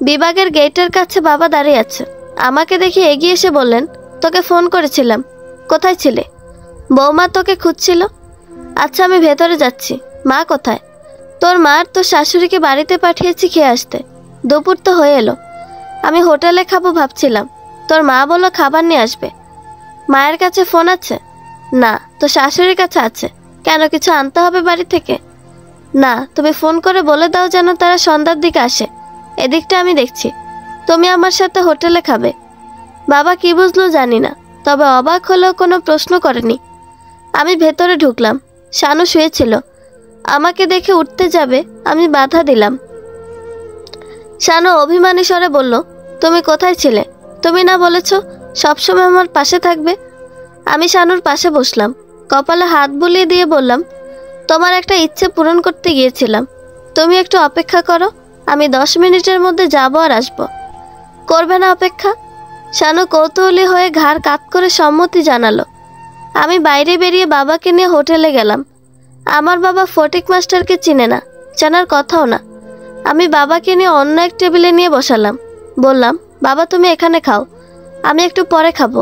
বিভাগের গেটের কাছে বাবা দাঁড়িয়ে আছে। আমাকে দেখে এগিয়ে এসে বললেন, তোকে ফোন করেছিলাম, কোথায় ছিলে? বৌমা তোকে খুঁজছিল। আচ্ছা, আমি ভেতরে যাচ্ছি। মা কোথায়? তোর মার তোর শাশুড়িকে বাড়িতে পাঠিয়েছি খেয়ে আসতে। দুপুর তো হয়ে এলো। আমি হোটেলে খাবো ভাবছিলাম, তোর মা বলল খাবার নিয়ে আসবে। মায়ের কাছে ফোন আছে? না, তো শাশুড়ির কাছে আছে। কেন, কিছু আনতে হবে বাড়ি থেকে? না, তুমি ফোন করে বলে দাও যেন তারা সন্ধ্যার দিকে আসে। এদিকটা আমি দেখছি। তুমি আমার সাথে হোটেলে খাবে। বাবা কি বুঝলো জানি না, তবে অবাক হলেও কোনো প্রশ্ন করেনি। আমি ভেতরে ঢুকলাম। শানু শুয়েছিল। আমাকে দেখে উঠতে যাবে, আমি বাধা দিলাম। শানু অভিমানী স্বরে বলল, তুমি কোথায় ছিলে? তুমি না বলেছ সবসময় আমার পাশে থাকবে? আমি শানুর পাশে বসলাম, কপালে হাত বুলিয়ে দিয়ে বললাম, তোমার একটা ইচ্ছে পূরণ করতে গিয়েছিলাম, তুমি একটু অপেক্ষা করো, আমি 10 মিনিটের মধ্যে যাবো আর আসবো। করবে না অপেক্ষা? শানু কৌতূহলী হয়ে ঘাড় কাত করে সম্মতি জানালো। আমি বাইরে বেরিয়ে বাবাকে নিয়ে হোটেলে গেলাম। আমার বাবা ফটিক মাস্টারকে চিনে না, জানার কথাও না। আমি বাবাকে নিয়ে অন্য এক টেবিলে নিয়ে বসালাম। বললাম, বাবা তুমি এখানে খাও, আমি একটু পরে খাবো,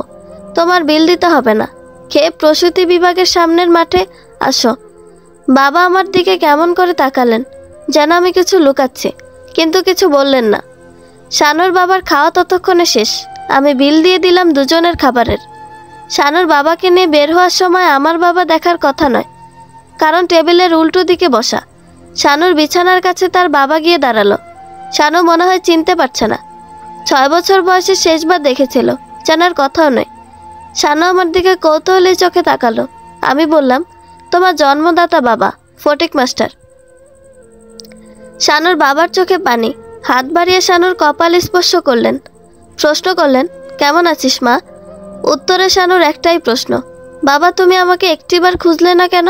তোমার বিল দিতে হবে না, খেয়ে প্রসূতি বিভাগের সামনের মাঠে আসো। বাবা আমার দিকে কেমন করে তাকালেন, যেন আমি কিছু লুকাচ্ছি, কিন্তু কিছু বললেন না। শানুর বাবার খাওয়া ততক্ষণে শেষ। আমি বিল দিয়ে দিলাম দুজনের খাবারের। শানুর বাবাকে নিয়ে বের হওয়ার সময় আমার বাবা দেখার কথা নয়, কারণ টেবিলের উল্টো দিকে বসা। শানুর বিছানার কাছে তার বাবা গিয়ে দাঁড়ালো। শানু মনে হয় চিনতে পারছে না। 6 বছর বয়সে শেষবার দেখেছিল, জানার কথাও নয়। শানু আমার দিকে কৌতূহলী চোখে তাকালো। আমি বললাম, তোমার জন্মদাতা বাবা ফটিক মাস্টার। শানুর বাবার চোখে পানি। হাত বাড়িয়ে শানুর কপাল স্পর্শ করলেন। প্রশ্ন করলেন, কেমন আছিস মা? উত্তরে শানুর একটাই প্রশ্ন, বাবা তুমি আমাকে একটিবার খুঁজলে না কেন?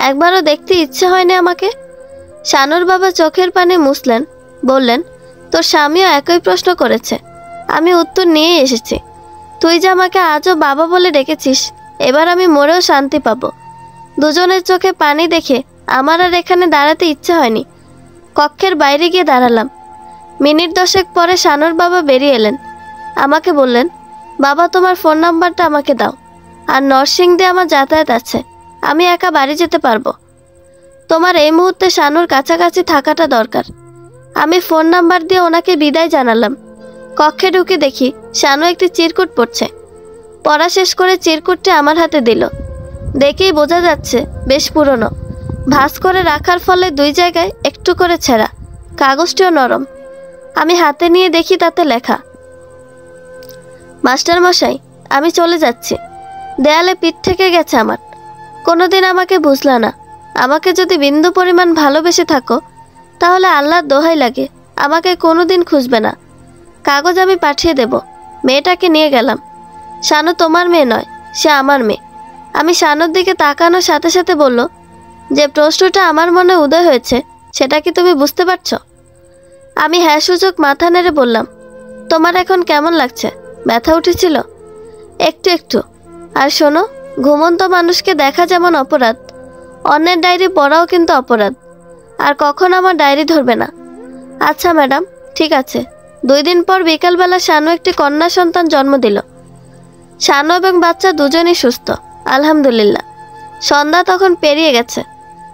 একবারও দেখতে ইচ্ছে হয়নি আমাকে? শানুর বাবা চোখের পানি মুছলেন, বললেন, তোর স্বামীও একই প্রশ্ন করেছে, আমি উত্তর নিয়ে এসেছি। তুই যে আমাকে আজও বাবা বলে ডেকেছিস, এবার আমি মরেও শান্তি পাবো। দুজনের চোখে পানি দেখে আমার আর এখানে দাঁড়াতে ইচ্ছে হয়নি। কক্ষের বাইরে গিয়ে দাঁড়ালাম। মিনিট 10 পরে শানুর বাবা বেরিয়ে এলেন। আমাকে বললেন, বাবা তোমার ফোন নাম্বারটা আমাকে দাও, আর নরসিংদে আমার যাতায়াত আছে, আমি একা বাড়ি যেতে পারবো। তোমার এই মুহূর্তে শানুর কাছাকাছি থাকাটা দরকার। আমি ফোন নাম্বার দিয়ে ওনাকে বিদায় জানালাম। কক্ষে ঢুকে দেখি শানু একটি চিরকুট পড়ছে। পড়া শেষ করে চিরকুটটি আমার হাতে দিল। দেখেই বোঝা যাচ্ছে বেশ পুরনো। ভাঁজ করে রাখার ফলে 2 জায়গায় একটু করে ছেঁড়া, কাগজটিও নরম। আমি হাতে নিয়ে দেখি তাতে লেখা, মাস্টার মশাই আমি চলে যাচ্ছি, দেয়ালে পিঠ থেকে গেছে আমার। কোনোদিন আমাকে বুঝলা না। আমাকে যদি বিন্দু পরিমাণ ভালোবেসে থাকো, তাহলে আল্লাহর দোহাই লাগে আমাকে কোনোদিন খুঁজবে না। কাগজ আমি পাঠিয়ে দেব। মেয়েটাকে নিয়ে গেলাম। শানু তোমার মেয়ে নয়, সে আমার মেয়ে। আমি শানুর দিকে তাকানোর সাথে সাথে বলল, যে প্রশ্নটা আমার মনে উদয় হয়েছে সেটা কি তুমি বুঝতে পারছো? আমি হ্যাঁ সূচক মাথা নেড়ে বললাম, তোমার এখন কেমন লাগছে? ব্যথা উঠেছিল? একটু একটু। আর শোনো, ঘুমন্ত মানুষকে দেখা যেমন অপরাধ, অন্যের ডায়েরি পড়াও কিন্তু অপরাধ। আর কখন আমার ডায়েরি ধরবে না। আচ্ছা ম্যাডাম, ঠিক আছে। 2 দিন পর বিকালবেলা শানু একটি কন্যা সন্তান জন্ম দিল। শানু এবং বাচ্চা দুজনই সুস্থ, আলহামদুলিল্লাহ। সন্ধ্যা তখন পেরিয়ে গেছে।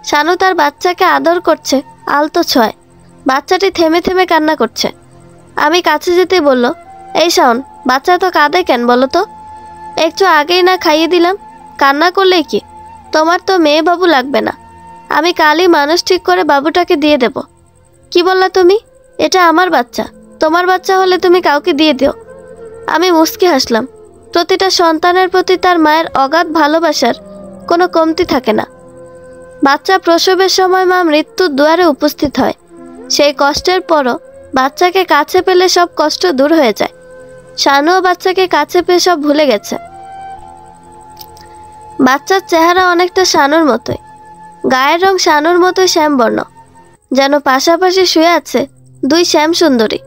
শানু তার বাচ্চাকে আদর করছে আলতো ছোঁয়ায়। বাচ্চাটি থেমে থেমে কান্না করছে। আমি কাছে যেতেই বলল, এই শাওন, বাচ্চা তো কাঁদে কেন বলো তো? একটু আগেই না খাইয়ে দিলাম, কান্না করলেই কি? তোমার তো মেয়ে বাবু লাগবে না, আমি কালই মানুষ ঠিক করে বাবুটাকে দিয়ে দেব। কি বললা তুমি? এটা আমার বাচ্চা, তোমার বাচ্চা হলে তুমি কাউকে দিয়ে দিও। আমি মুচকি হাসলাম। প্রতিটা সন্তানের প্রতি তার মায়ের অগাধ ভালোবাসার কোনো কমতি থাকে না। বাচ্চা প্রসবের সময় মা মৃত্যুর দুয়ারে উপস্থিত হয়। সেই কষ্টের পরও বাচ্চাকে কাছে পেলে সব কষ্ট দূর হয়ে যায়। শানুও বাচ্চাকে কাছে পেয়ে সব ভুলে গেছে। বাচ্চার চেহারা অনেকটা শানুর মতোই, গায়ের রং শানুর মতোই শ্যামবর্ণ, যেন পাশাপাশি শুয়ে আছে 2 শ্যাম সুন্দরী।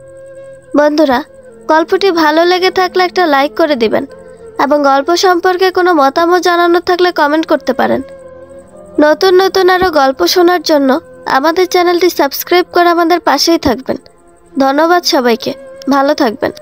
বন্ধুরা, গল্পটি ভালো লেগে থাকলে একটা লাইক করে দিবেন, এবং গল্প সম্পর্কে কোনো মতামত জানানোর থাকলে কমেন্ট করতে পারেন। নতুন নতুন আরও গল্প শোনার জন্য আমাদের চ্যানেলটি সাবস্ক্রাইব করে আমাদের পাশেই থাকবেন। ধন্যবাদ সবাইকে, ভালো থাকবেন।